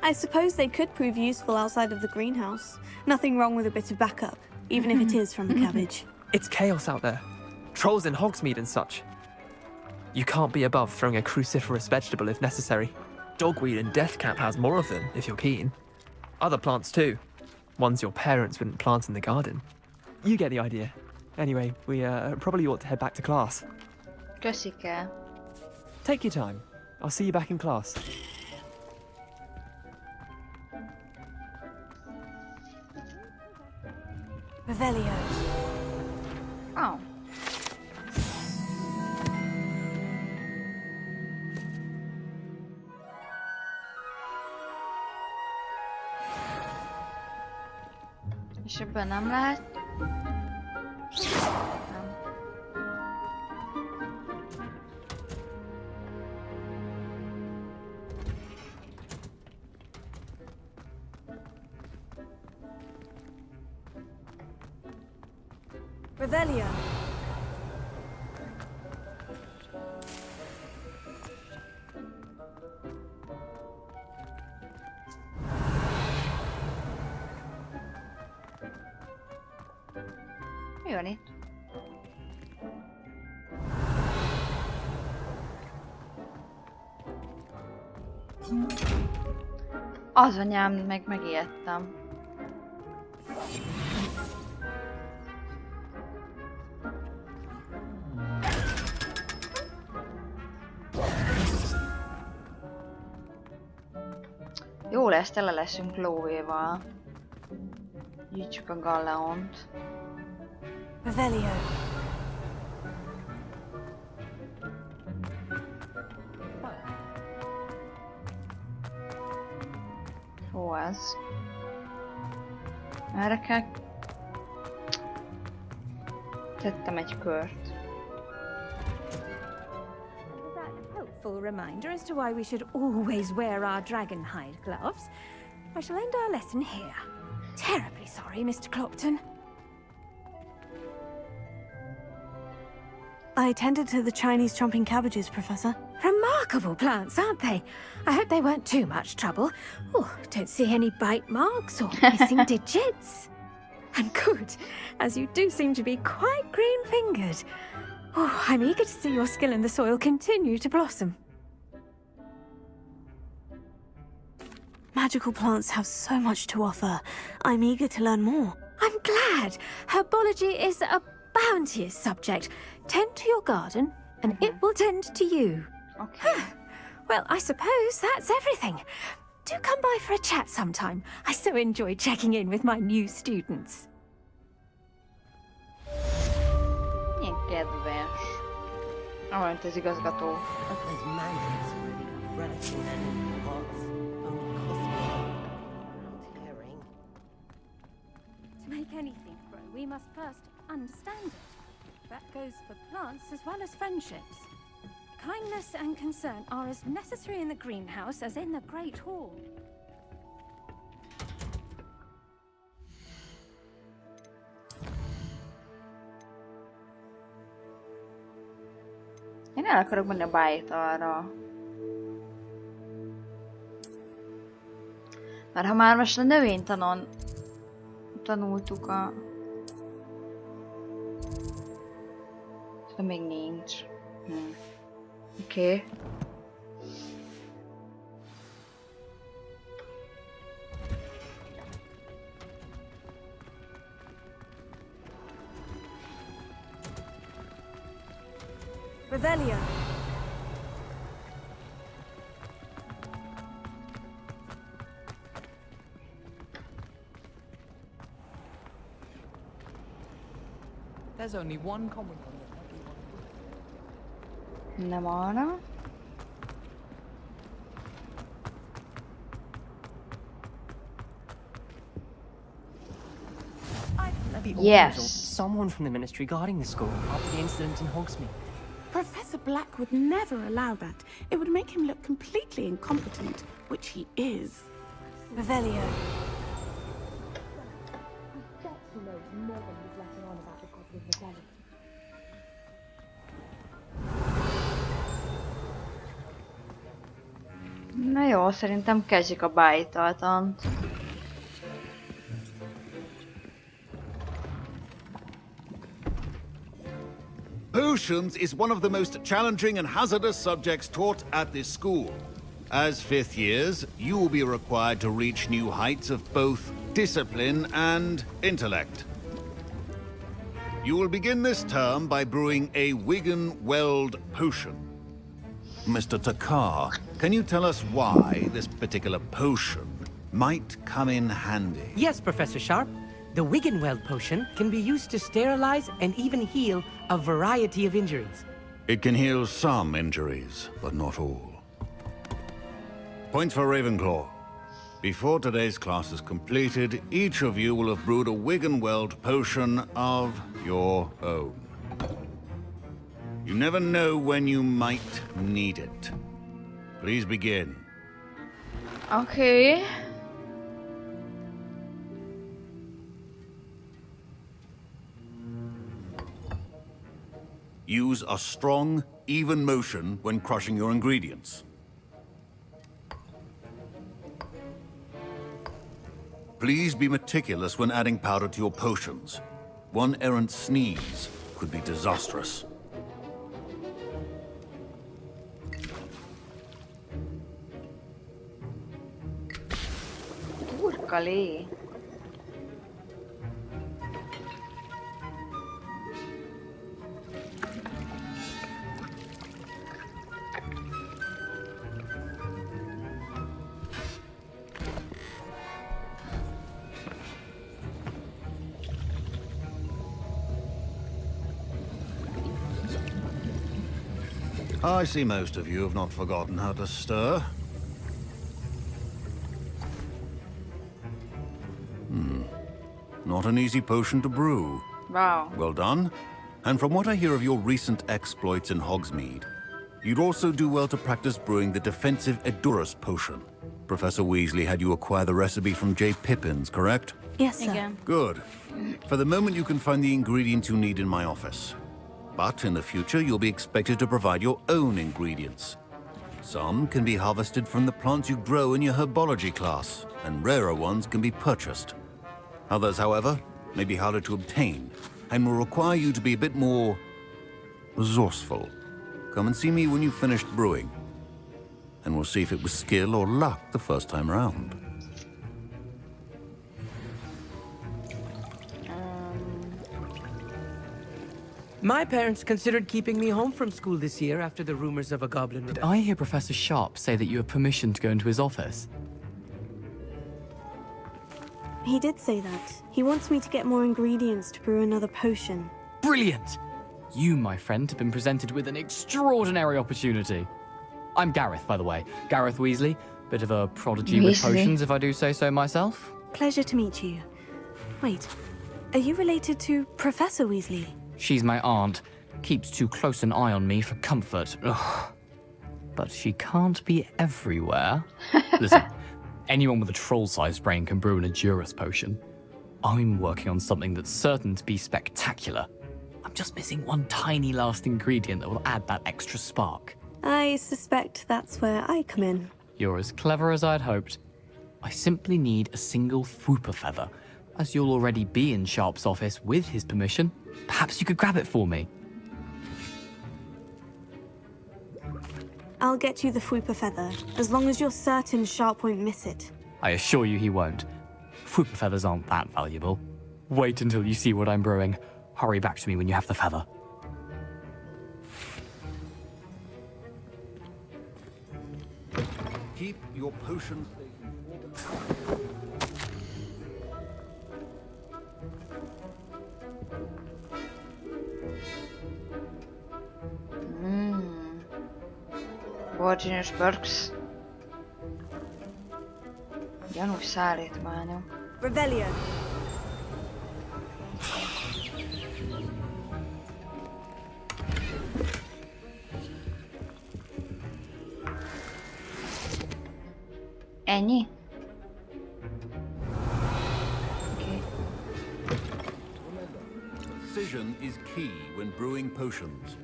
I suppose they could prove useful outside of the greenhouse. Nothing wrong with a bit of backup, even if it is from a cabbage. It's chaos out there. Trolls in Hogsmeade and such. You can't be above throwing a cruciferous vegetable if necessary. Dogweed and deathcap has more of them, if you're keen. Other plants too. Ones your parents wouldn't plant in the garden. You get the idea. Anyway, we probably ought to head back to class. Köszike. Take your time. I'll see you back in class. Revelio. Oh. És ebben nem lehet. Nem. Revelio. Mi van itt? Az anyám, megijedtem. Jó lesz, tele leszünk lóvéval. Gyűjtsük a galleont. Revelio. Hó ez? Erre kell... Tettem egy kört. Helpful reminder as to why we should always wear our dragon hide gloves. I shall end our lesson here. Terribly sorry, Mr. Clopton. I attended to the Chinese chomping cabbages, Professor. Remarkable plants, aren't they? I hope they weren't too much trouble. Oh, don't see any bite marks or missing digits. And good, as you do seem to be quite green-fingered. Oh, I'm eager to see your skill in the soil continue to blossom. Magical plants have so much to offer. I'm eager to learn more. I'm glad. Herbology is a bounteous subject. Tend to your garden, and it will tend to you. Okay. Well, I suppose that's everything. Do come by for a chat sometime. I so enjoy checking in with my new students. Milyen kedves. Amint az igazgató. To make anything grow, we must first understand it. That goes for plants as well as friendships. Kindness and concern are as necessary in the greenhouse as in the Great Hall. Én el akarok menni a bájtalra. Mert ha már most a növénytanon tanultuk a... De még nincs. Oké. Revelio. There's only one common one. Nem arra. Yes. Someone from the ministry guarding the school after the incident in Hogsmeade. Professor Black would never allow that. It would make him look completely incompetent, which he is. Revelio. Na jó, szerintem kezdjük a bájtaltant. Potions is one of the most challenging and hazardous subjects taught at this school. As fifth years, you will be required to reach new heights of both discipline and intellect. You will begin this term by brewing a Wigan-Weld potion. Mr. Takar, can you tell us why this particular potion might come in handy? Yes, Professor Sharp. The Wigan-Weld potion can be used to sterilize and even heal a variety of injuries. It can heal some injuries, but not all. Point for Ravenclaw. Before today's class is completed, each of you will have brewed a Wiggenweld potion of your own. You never know when you might need it. Please begin. Okay. Use a strong, even motion when crushing your ingredients. Please be meticulous when adding powder to your potions. One errant sneeze could be disastrous. Urkali. I see most of you have not forgotten how to stir. Not an easy potion to brew. Wow. Well done. And from what I hear of your recent exploits in Hogsmeade, you'd also do well to practice brewing the defensive Edurus potion. Professor Weasley had you acquire the recipe from J. Pippin's, correct? Yes, sir. Again. Good. For the moment, you can find the ingredients you need in my office. But in the future, you'll be expected to provide your own ingredients. Some can be harvested from the plants you grow in your herbology class, and rarer ones can be purchased. Others, however, may be harder to obtain, and will require you to be a bit more resourceful. Come and see me when you've finished brewing, and we'll see if it was skill or luck the first time around. My parents considered keeping me home from school this year after the rumors of a goblin. Did I hear Professor Sharp say that you have permission to go into his office? He did say that. He wants me to get more ingredients to brew another potion. Brilliant! You, my friend, have been presented with an extraordinary opportunity. I'm Gareth, by the way. Gareth Weasley. Bit of a prodigy with potions, if I do say so myself. Pleasure to meet you. Wait, are you related to Professor Weasley? She's my aunt. Keeps too close an eye on me for comfort. Ugh. But she can't be everywhere. Listen, anyone with a troll-sized brain can brew an Edurus potion. I'm working on something that's certain to be spectacular. I'm just missing one tiny last ingredient that will add that extra spark. I suspect that's where I come in. You're as clever as I'd hoped. I simply need a single Fwooper feather. As you'll already be in Sharp's office with his permission, perhaps you could grab it for me. I'll get you the Fwooper feather, as long as you're certain Sharp won't miss it. I assure you he won't. Fwooper feathers aren't that valuable. Wait until you see what I'm brewing. Hurry back to me when you have the feather. Keep your potions. Poisonous perks. Gyanús szállítmányok. Revelio. Ennyi? Precision is key when brewing potions.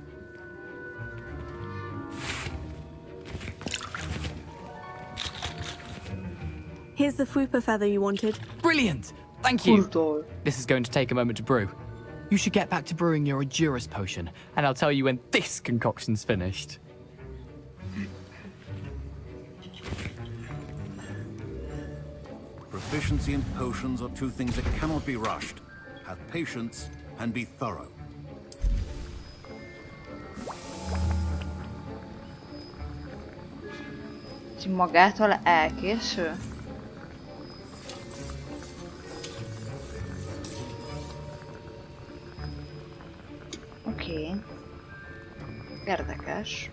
Here's the Fwooper feather you wanted. Brilliant! Thank you! This is going to take a moment to brew. You should get back to brewing your Edurus potion, and I'll tell you when this concoction's finished. Proficiency in potions are two things that cannot be rushed. Have patience and be thorough. Magától elkészül? Oké. Érdekes.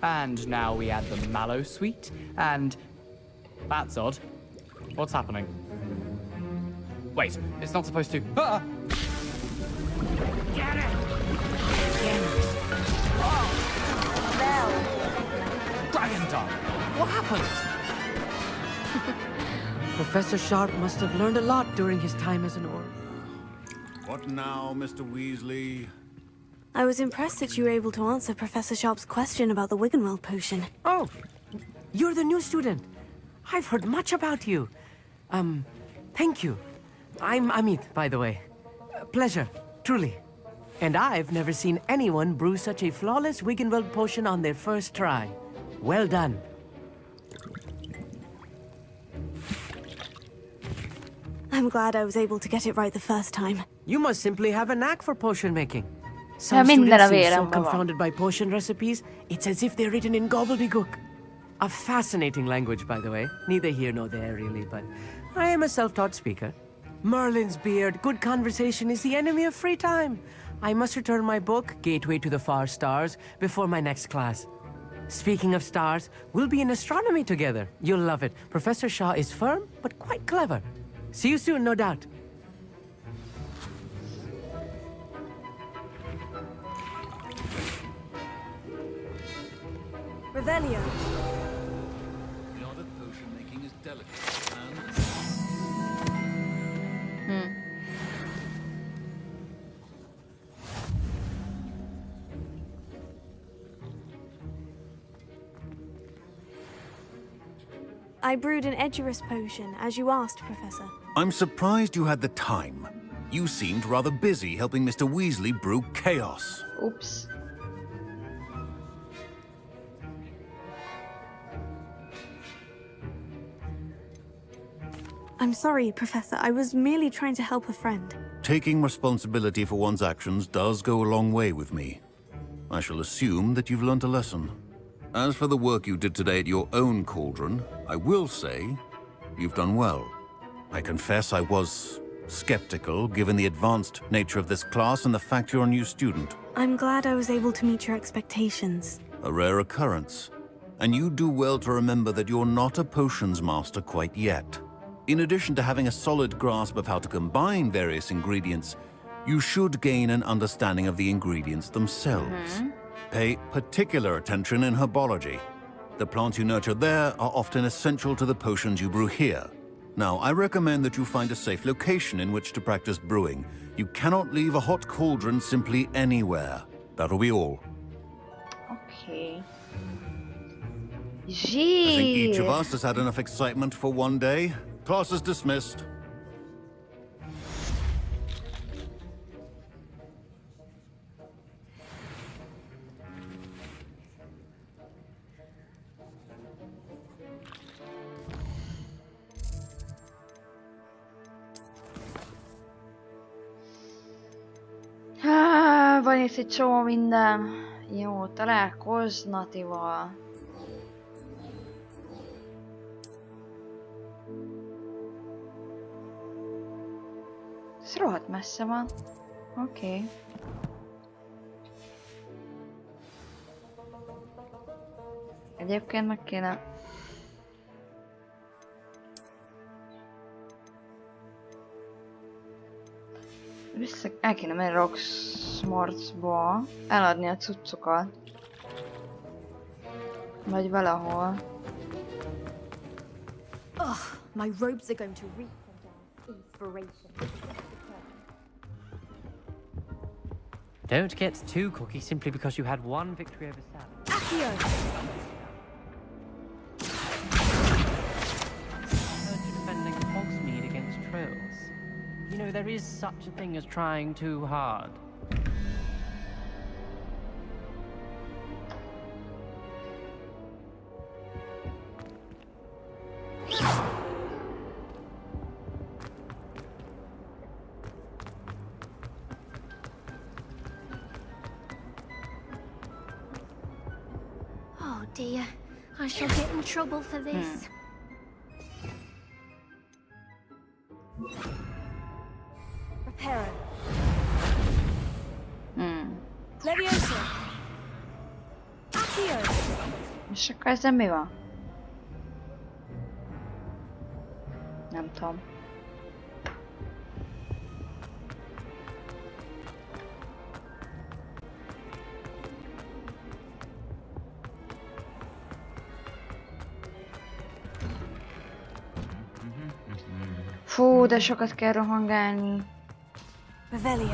And now we add the mallow sweet, and... That's odd. What's happening? Wait, it's not supposed to... Ah! Get it! Dragon Dog! What happened? Professor Sharp must have learned a lot during his time as an orc. What now, Mr. Weasley? I was impressed that you were able to answer Professor Sharp's question about the Wiggenweld potion. Oh, you're the new student. I've heard much about you. Thank you. I'm Amit, by the way. Pleasure, truly. And I've never seen anyone brew such a flawless Wiggenweld potion on their first try. Well done. I'm glad I was able to get it right the first time. You must simply have a knack for potion making. Ja Some mindera students seem so veren vad var. confounded by potion recipes, it's as if they're written in gobbledygook. A fascinating language, by the way. Neither here nor there, really, but I am a self-taught speaker. Merlin's beard, good conversation is the enemy of free time. I must return my book, Gateway to the Far Stars, before my next class. Speaking of stars, we'll be in astronomy together. You'll love it. Professor Shaw is firm, but quite clever. See you soon, no doubt. Revelio. The art of potion making is delicate and... I brewed an Edurus potion, as you asked, Professor. I'm surprised you had the time. You seemed rather busy helping Mr. Weasley brew chaos. Oops. I'm sorry, Professor. I was merely trying to help a friend. Taking responsibility for one's actions does go a long way with me. I shall assume that you've learnt a lesson. As for the work you did today at your own cauldron, I will say you've done well. I confess I was skeptical, given the advanced nature of this class and the fact you're a new student. I'm glad I was able to meet your expectations. A rare occurrence. And you do well to remember that you're not a potions master quite yet. In addition to having a solid grasp of how to combine various ingredients, you should gain an understanding of the ingredients themselves. Pay particular attention in herbology. The plants you nurture there are often essential to the potions you brew here. Now, I recommend that you find a safe location in which to practice brewing. You cannot leave a hot cauldron simply anywhere. That'll be all. Okay. I think each of us has had enough excitement for one day. Class is dismissed. Van itt egy csomó minden. Jó, találkoznatival. Ez rohadt messze van. Oké. Egyébként meg kéne... El kéne menni Roxmortsba, eladni a cuccokat. Vagy valahol. Ugh, my robes are going to reap inspiration. Don't get too cocky simply because you had one victory over Sam. Accio! Defending Hogsmeade against trolls. You know, there is such a thing as trying too hard. Oh dear, I shall get in trouble for this. Reparo. Hmm. Leviosa. Accio. És akkor ezzel mi van? Nem tudom. Fú, de sokat kell rohangálni. Revelio.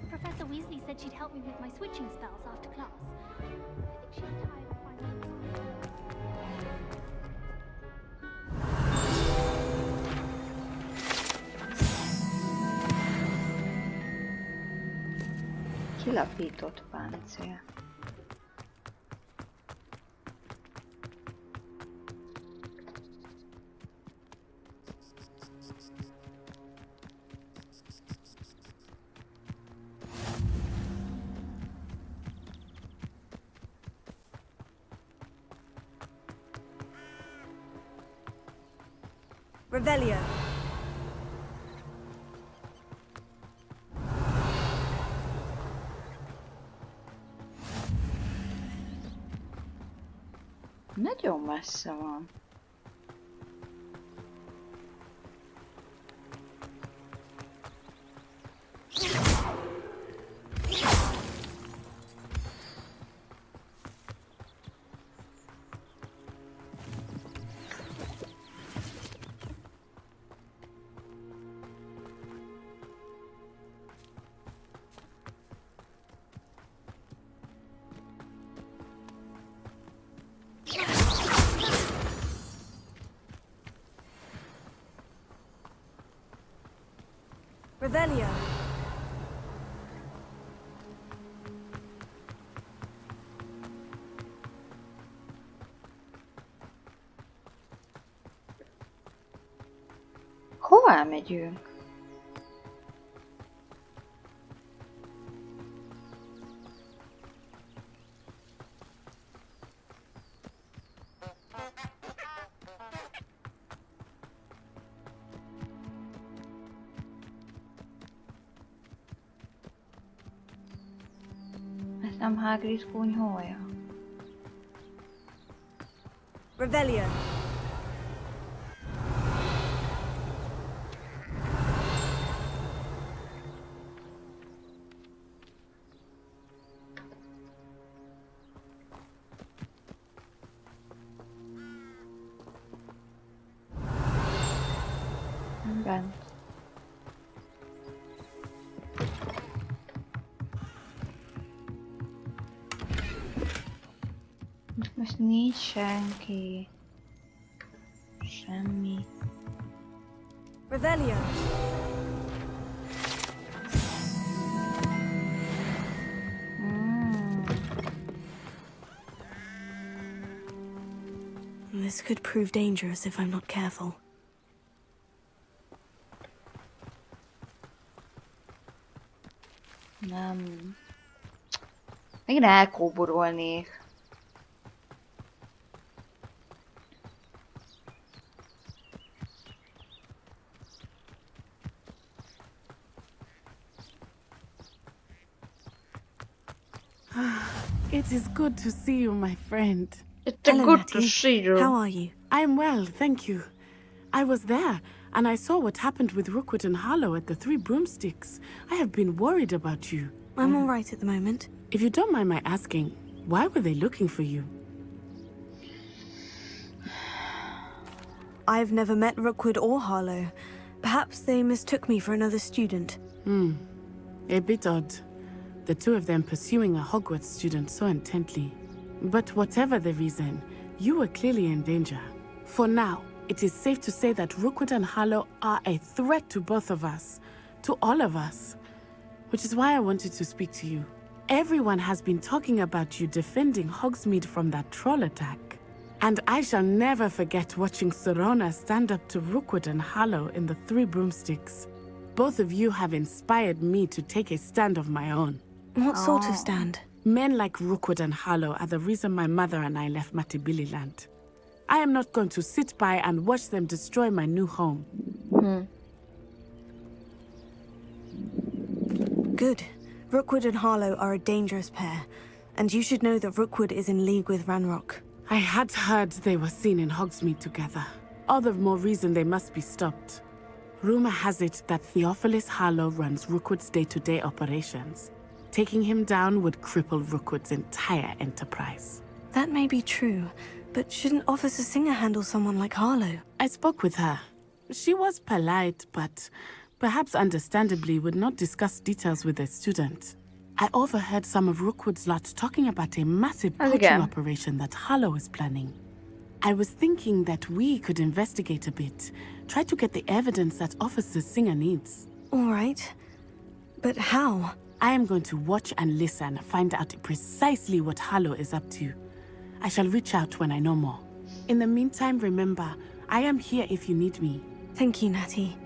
Professor Weasley said she'd help me with my switching spells after class. I think she's tired of finding Kilapított páncél. Revelio. Nagyon messze van. Revelio. Hová megyünk? Ez nem Hagrid kunyhója? Revelio. Bent. Most nincs senki. Semmi. Revelio. This could prove dangerous if I'm not careful. Nem. Megint elkóborolnék. It is good to see you, my friend. It's good to see you. How are you? I'm well, thank you. I was there, and I saw what happened with Rookwood and Harlow at the Three Broomsticks. I have been worried about you. I'm all right at the moment. If you don't mind my asking, why were they looking for you? I've never met Rookwood or Harlow. Perhaps they mistook me for another student. A bit odd. The two of them pursuing a Hogwarts student so intently. But whatever the reason, you were clearly in danger. For now, it is safe to say that Rookwood and Harlow are a threat to both of us. To all of us. Which is why I wanted to speak to you. Everyone has been talking about you defending Hogsmeade from that troll attack. And I shall never forget watching Sorona stand up to Rookwood and Harlow in the Three Broomsticks. Both of you have inspired me to take a stand of my own. What sort of stand? Men like Rookwood and Harlow are the reason my mother and I left Matabeleland. I am not going to sit by and watch them destroy my new home. Good. Rookwood and Harlow are a dangerous pair, and you should know that Rookwood is in league with Ranrock. I had heard they were seen in Hogsmeade together. All the more reason they must be stopped. Rumor has it that Theophilus Harlow runs Rookwood's day-to-day operations. Taking him down would cripple Rookwood's entire enterprise. That may be true, but shouldn't Officer Singer handle someone like Harlow? I spoke with her. She was polite, but perhaps understandably would not discuss details with a student. I overheard some of Rookwood's lot talking about a massive poaching operation that Harlow is planning. I was thinking that we could investigate a bit, try to get the evidence that Officer Singer needs. All right. But how? I am going to watch and listen, find out precisely what Harlow is up to. I shall reach out when I know more. In the meantime, remember, I am here if you need me. Thank you, Natty.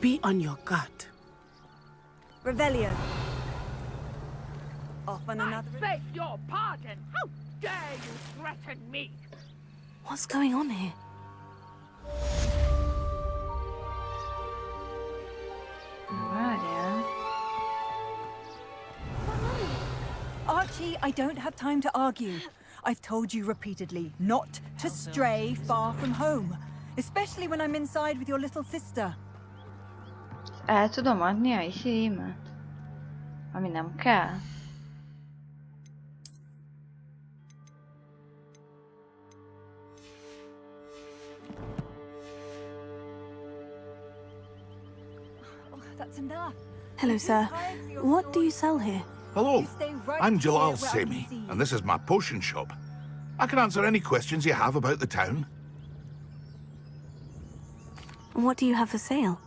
Be on your guard. Revelio. Off on another... I beg your pardon! How dare you threaten me? What's going on here? Archie, I don't have time to argue. I've told you repeatedly not to stray far from home, especially when I'm inside with your little sister. El tudom adni a hímet? Ami nem kell? Oh, that's enough. Hello, sir. What do you sell here? Hello, I'm Jalal Semi, and this is my potion shop. I can answer any questions you have about the town. What do you have for sale?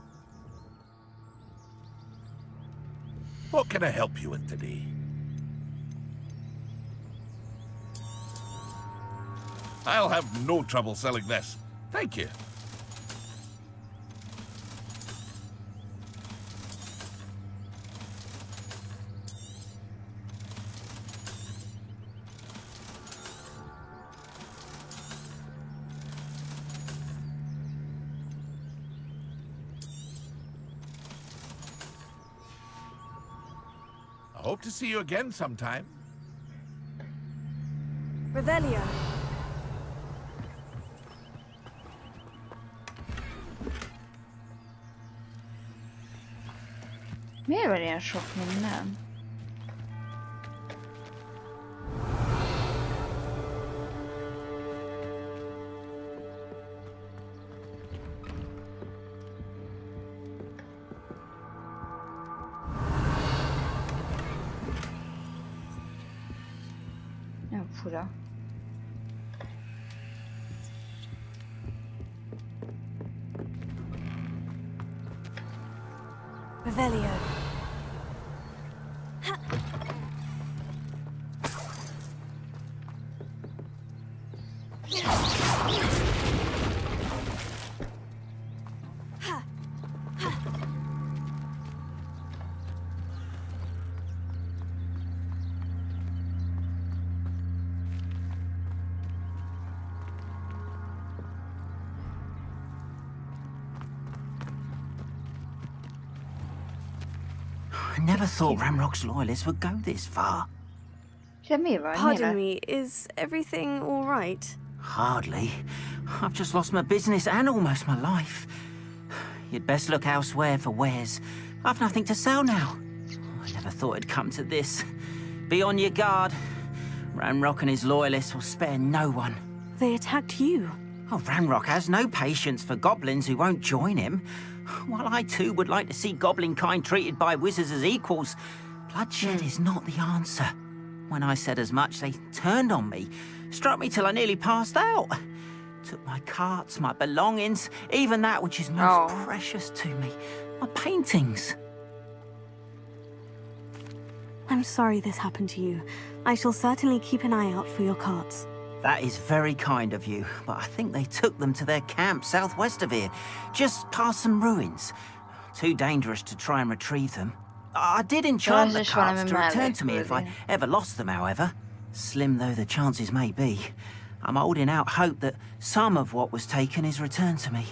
What can I help you with today? I'll have no trouble selling this. Thank you. I hope to see you again sometime. Revelio. Miért van ilyen sok minden? Nem fura. Revelio. I never thought Ranrock's loyalists would go this far. Pardon me, is everything all right? Hardly. I've just lost my business and almost my life. You'd best look elsewhere for wares. I've nothing to sell now. I never thought it'd come to this. Be on your guard. Ranrock and his loyalists will spare no one. They attacked you. Oh, Ranrock has no patience for goblins who won't join him. While I too would like to see goblin kind treated by wizards as equals, bloodshed is not the answer. When I said as much, they turned on me, struck me till I nearly passed out. Took my carts, my belongings, even that which is most precious to me, my paintings. I'm sorry this happened to you. I shall certainly keep an eye out for your carts. That is very kind of you, but I think they took them to their camp southwest of here, just past some ruins. Too dangerous to try and retrieve them. I did enchant the carts to return to me if I ever lost them, however. Slim though the chances may be, I'm holding out hope that some of what was taken is returned to me.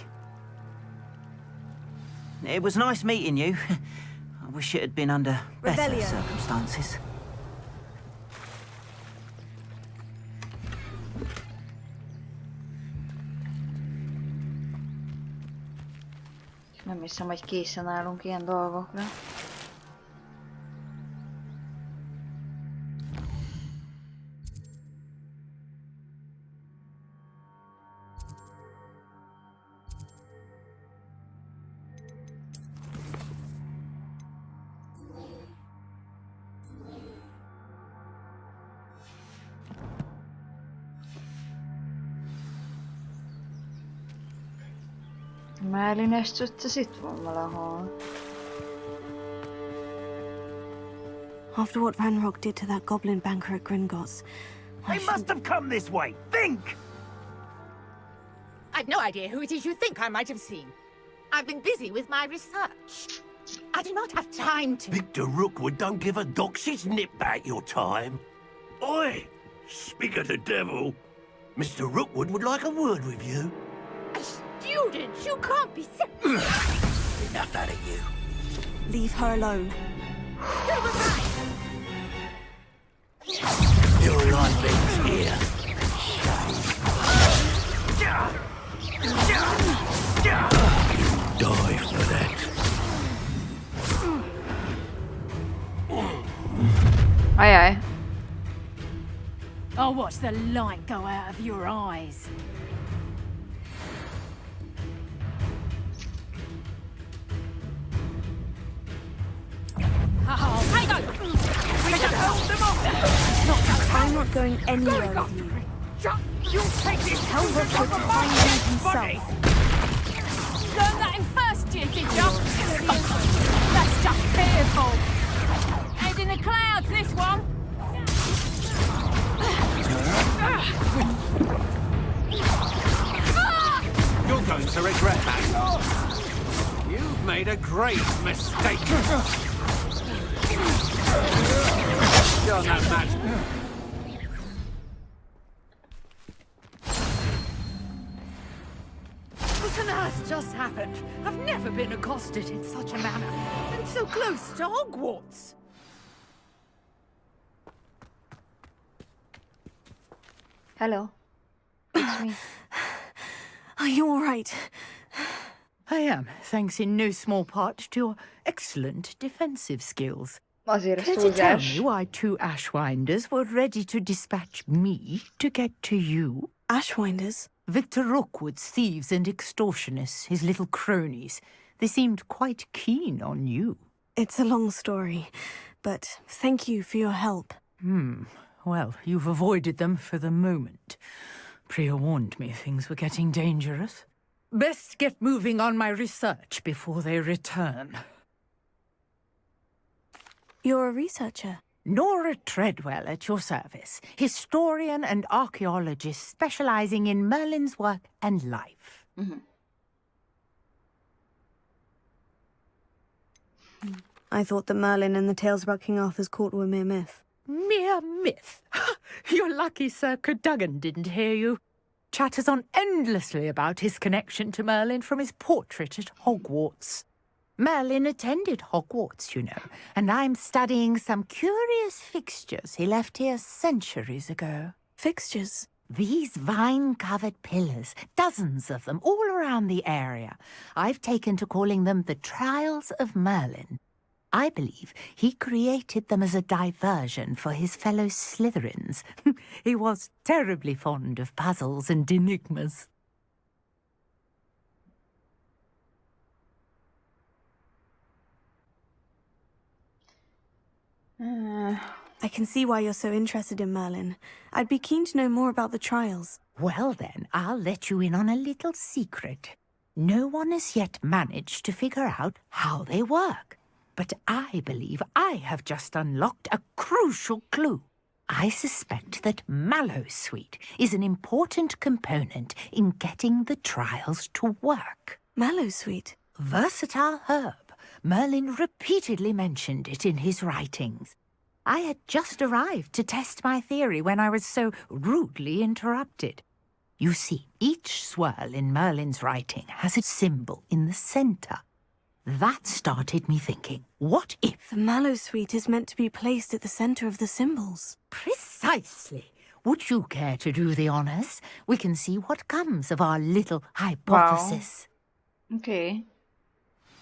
It was nice meeting you. wish it had been under better Revelio. circumstances. Nem hiszem, hogy készen állunk ilyen dolgokra. Merlines cucc, ez itt van valahol. After what Ranrock did to that goblin banker at Gringotts, They must have come this way. Think! I've no idea who it is you think I might have seen. I've been busy with my research. I do not have time to... Victor Rookwood don't give a doxy's nip back your time. Oi! Speak of the devil. Mr. Rookwood would like a word with you. Student, you can't be sick. Enough out of you. Leave her alone. Your life ends here. You die for that. Ajaj. I'll watch the light go out of your eyes. I'm not going anywhere with you. You'll take this. Tell Rookwood to find you himself. Learned that in first year, did ya? That's just fearful. Head in the clouds, this one. You're going to regret that. You've made a great mistake. You're no match. What on earth just happened? I've never been accosted in such a manner. And so close to Hogwarts. Hello. It's me. Are you all right? I am, thanks in no small part to your excellent defensive skills. Azért ez Can you tell túlzás. me why two Ashwinders were ready to dispatch me to get to you? Ashwinders? Victor Rookwood's thieves and extortionists, his little cronies. They seemed quite keen on you. It's a long story, but thank you for your help. Well, you've avoided them for the moment. Priya warned me things were getting dangerous. Best get moving on my research before they return. You're a researcher. Nora Treadwell at your service, historian and archaeologist specializing in Merlin's work and life. I thought that Merlin and the tales about King Arthur's court were mere myth. Mere myth? You're lucky Sir Cadogan didn't hear you. Chatters on endlessly about his connection to Merlin from his portrait at Hogwarts. Merlin attended Hogwarts, you know, and I'm studying some curious fixtures he left here centuries ago. Fixtures? These vine-covered pillars, dozens of them, all around the area. I've taken to calling them the Trials of Merlin. I believe he created them as a diversion for his fellow Slytherins. He was terribly fond of puzzles and enigmas. I can see why you're so interested in Merlin. I'd be keen to know more about the trials. Well then, I'll let you in on a little secret. No one has yet managed to figure out how they work. But I believe I have just unlocked a crucial clue. I suspect that Mallowsweet is an important component in getting the trials to work. Mallowsweet? Versatile herb. Merlin repeatedly mentioned it in his writings. I had just arrived to test my theory when I was so rudely interrupted. You see, each swirl in Merlin's writing has a symbol in the center. That started me thinking, what if... The mallow sweet is meant to be placed at the center of the symbols. Precisely. Would you care to do the honors? We can see what comes of our little hypothesis. Wow. Okay.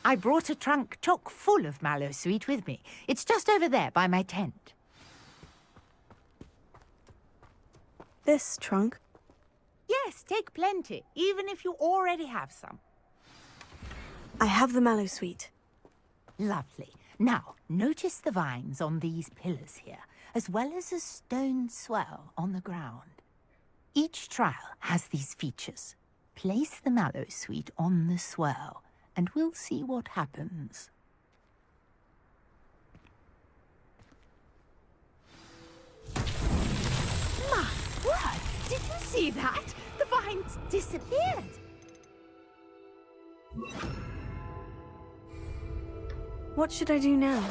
I brought a trunk chock full of mallow sweet with me. It's just over there by my tent. This trunk? Yes, take plenty, even if you already have some. I have the mallow sweet. Lovely. Now, notice the vines on these pillars here, as well as a stone swell on the ground. Each trial has these features. Place the mallow sweet on the swell, and we'll see what happens. My word! Did you see that? The vines disappeared. What should I do now?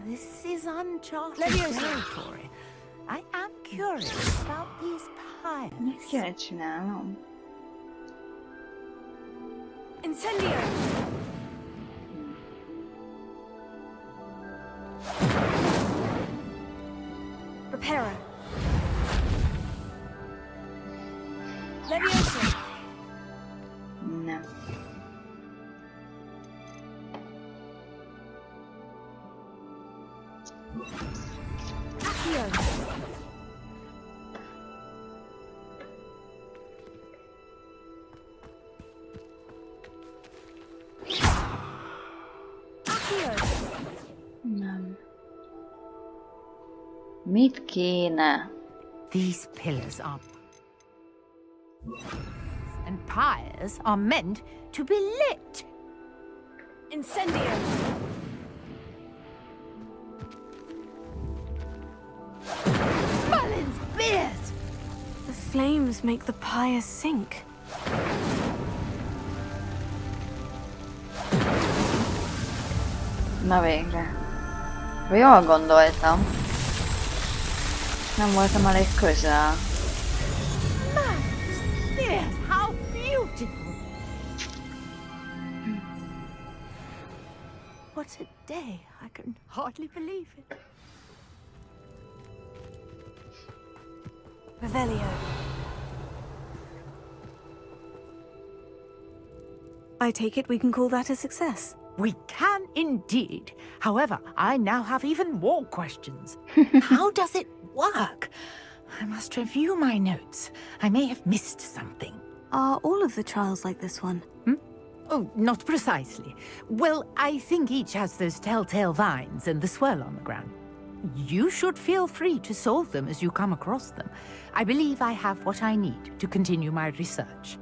This is uncharted Leviosa. territory. I am curious about these piles. Mit kell csinálnom? Incendio! Reparo. Leviosa! Nem. Accio! Nem. Mit kéne? These pillars are... and pyres are meant to be lit. Incendio! Merlin's beard! The flames make the pyre sink. Na végre. Jól gondoltam. Nem voltam elég közel. Yes, how beautiful! What a day. I can hardly believe it. Revelio. I take it we can call that a success. We can indeed. However, I now have even more questions. How does it work? I must review my notes. I may have missed something. Are all of the trials like this one? Oh, not precisely. Well, I think each has those telltale vines and the swirl on the ground. You should feel free to solve them as you come across them. I believe I have what I need to continue my research.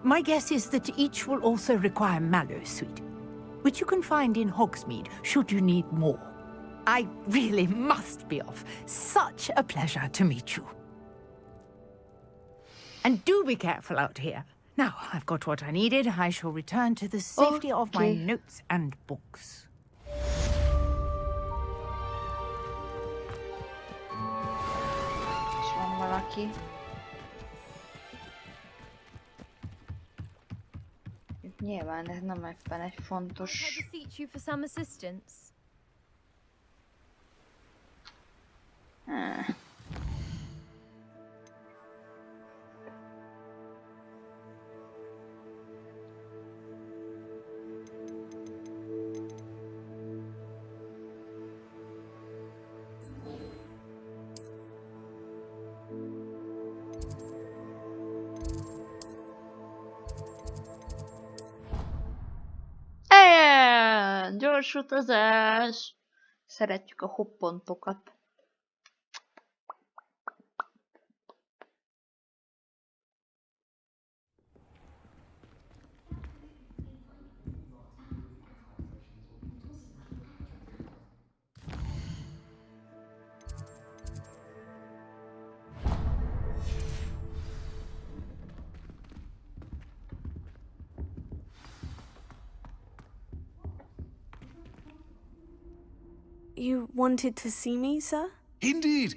My guess is that each will also require mallow sweet, which you can find in Hogsmeade should you need more. I really must be off. Such a pleasure to meet you. And do be careful out here. Now, I've got what I needed. I shall return to the safety of my notes and books. És van valaki. Itt nyilván ez nem éppen egy fontos... I beseech you for some assistance. Gyors utazás! Szeretjük a hoppontokat. You wanted to see me, sir? Indeed.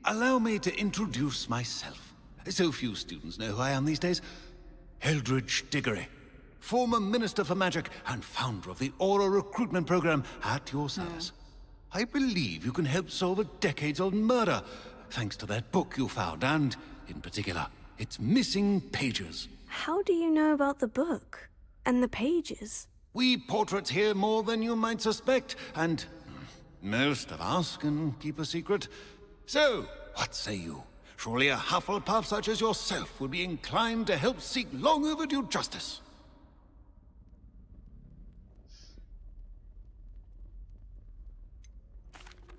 Allow me to introduce myself. So few students know who I am these days. Eldridge Diggory, former Minister for Magic and founder of the Aura recruitment program at your service. I believe you can help solve a decades-old murder, thanks to that book you found, and, in particular, its missing pages. How do you know about the book? And the pages? We portraits hear more than you might suspect, and most of us can keep a secret. So, what say you? Surely a Hufflepuff such as yourself would be inclined to help seek long overdue justice.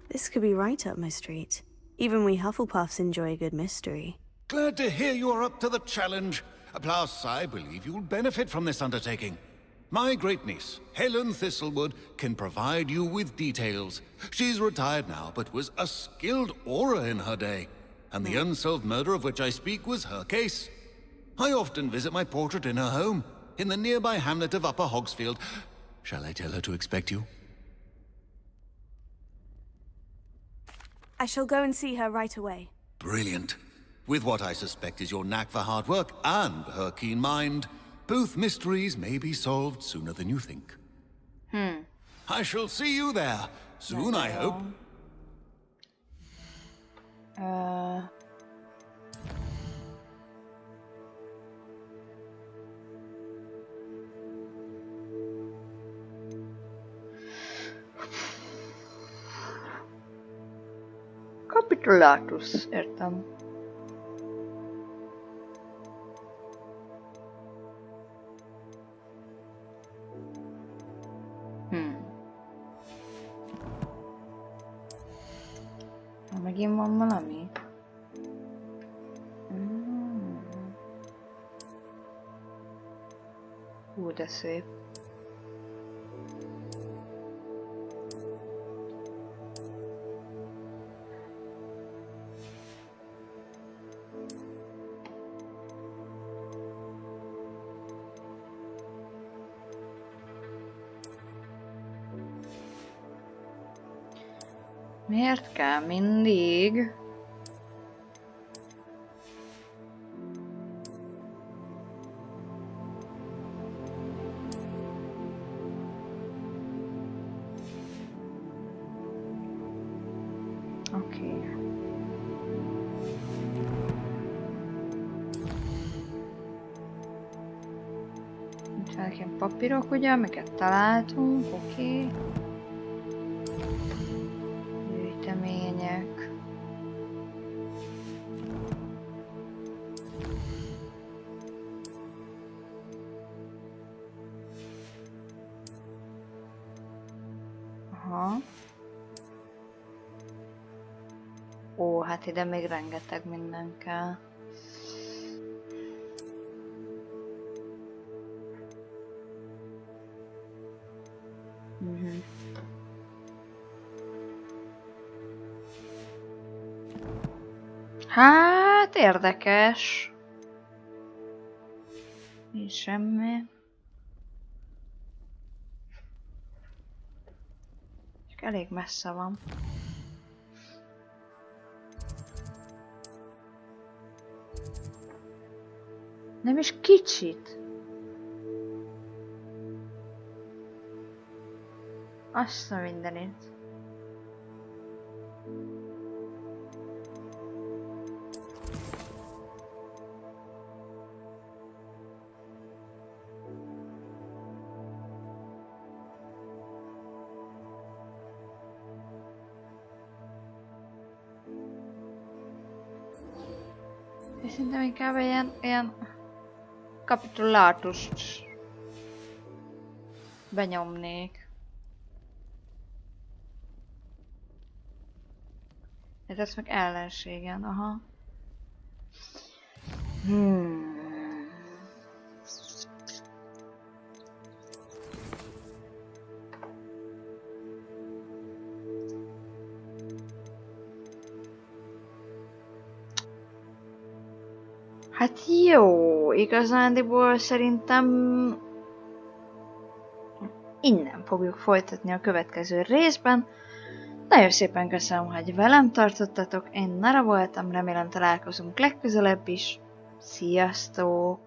This could be right up my street. Even we Hufflepuffs enjoy a good mystery. Glad to hear you are up to the challenge. Plus, I believe you'll benefit from this undertaking. My great-niece, Helen Thistlewood, can provide you with details. She's retired now, but was a skilled aura in her day. And the unsolved murder of which I speak was her case. I often visit my portrait in her home, in the nearby hamlet of Upper Hogsfield. Shall I tell her to expect you? I shall go and see her right away. Brilliant. With what I suspect is your knack for hard work and her keen mind, both mysteries may be solved sooner than you think. I shall see you there. Soon, I hope. Capitulatus, értem. Megint van valami? Hú, de szép. Miért kell mindig? Oké. Itt vannak ilyen papírok, ugye, amiket találtunk, oké. Gyűjtemények. Aha. Ó, hát ide még rengeteg minden kell. Hát, érdekes. Nincs semmi. Csak elég messze van. Nem is kicsit. Azt a mindenit. És szerintem inkább ilyen kapitulátust benyomnék. Ez lesz meg ellenségen, aha. Hát jó, igazándiból szerintem innen fogjuk folytatni a következő részben. Nagyon szépen köszönöm, hogy velem tartottatok, én Nara voltam, remélem találkozunk legközelebb is. Sziasztok!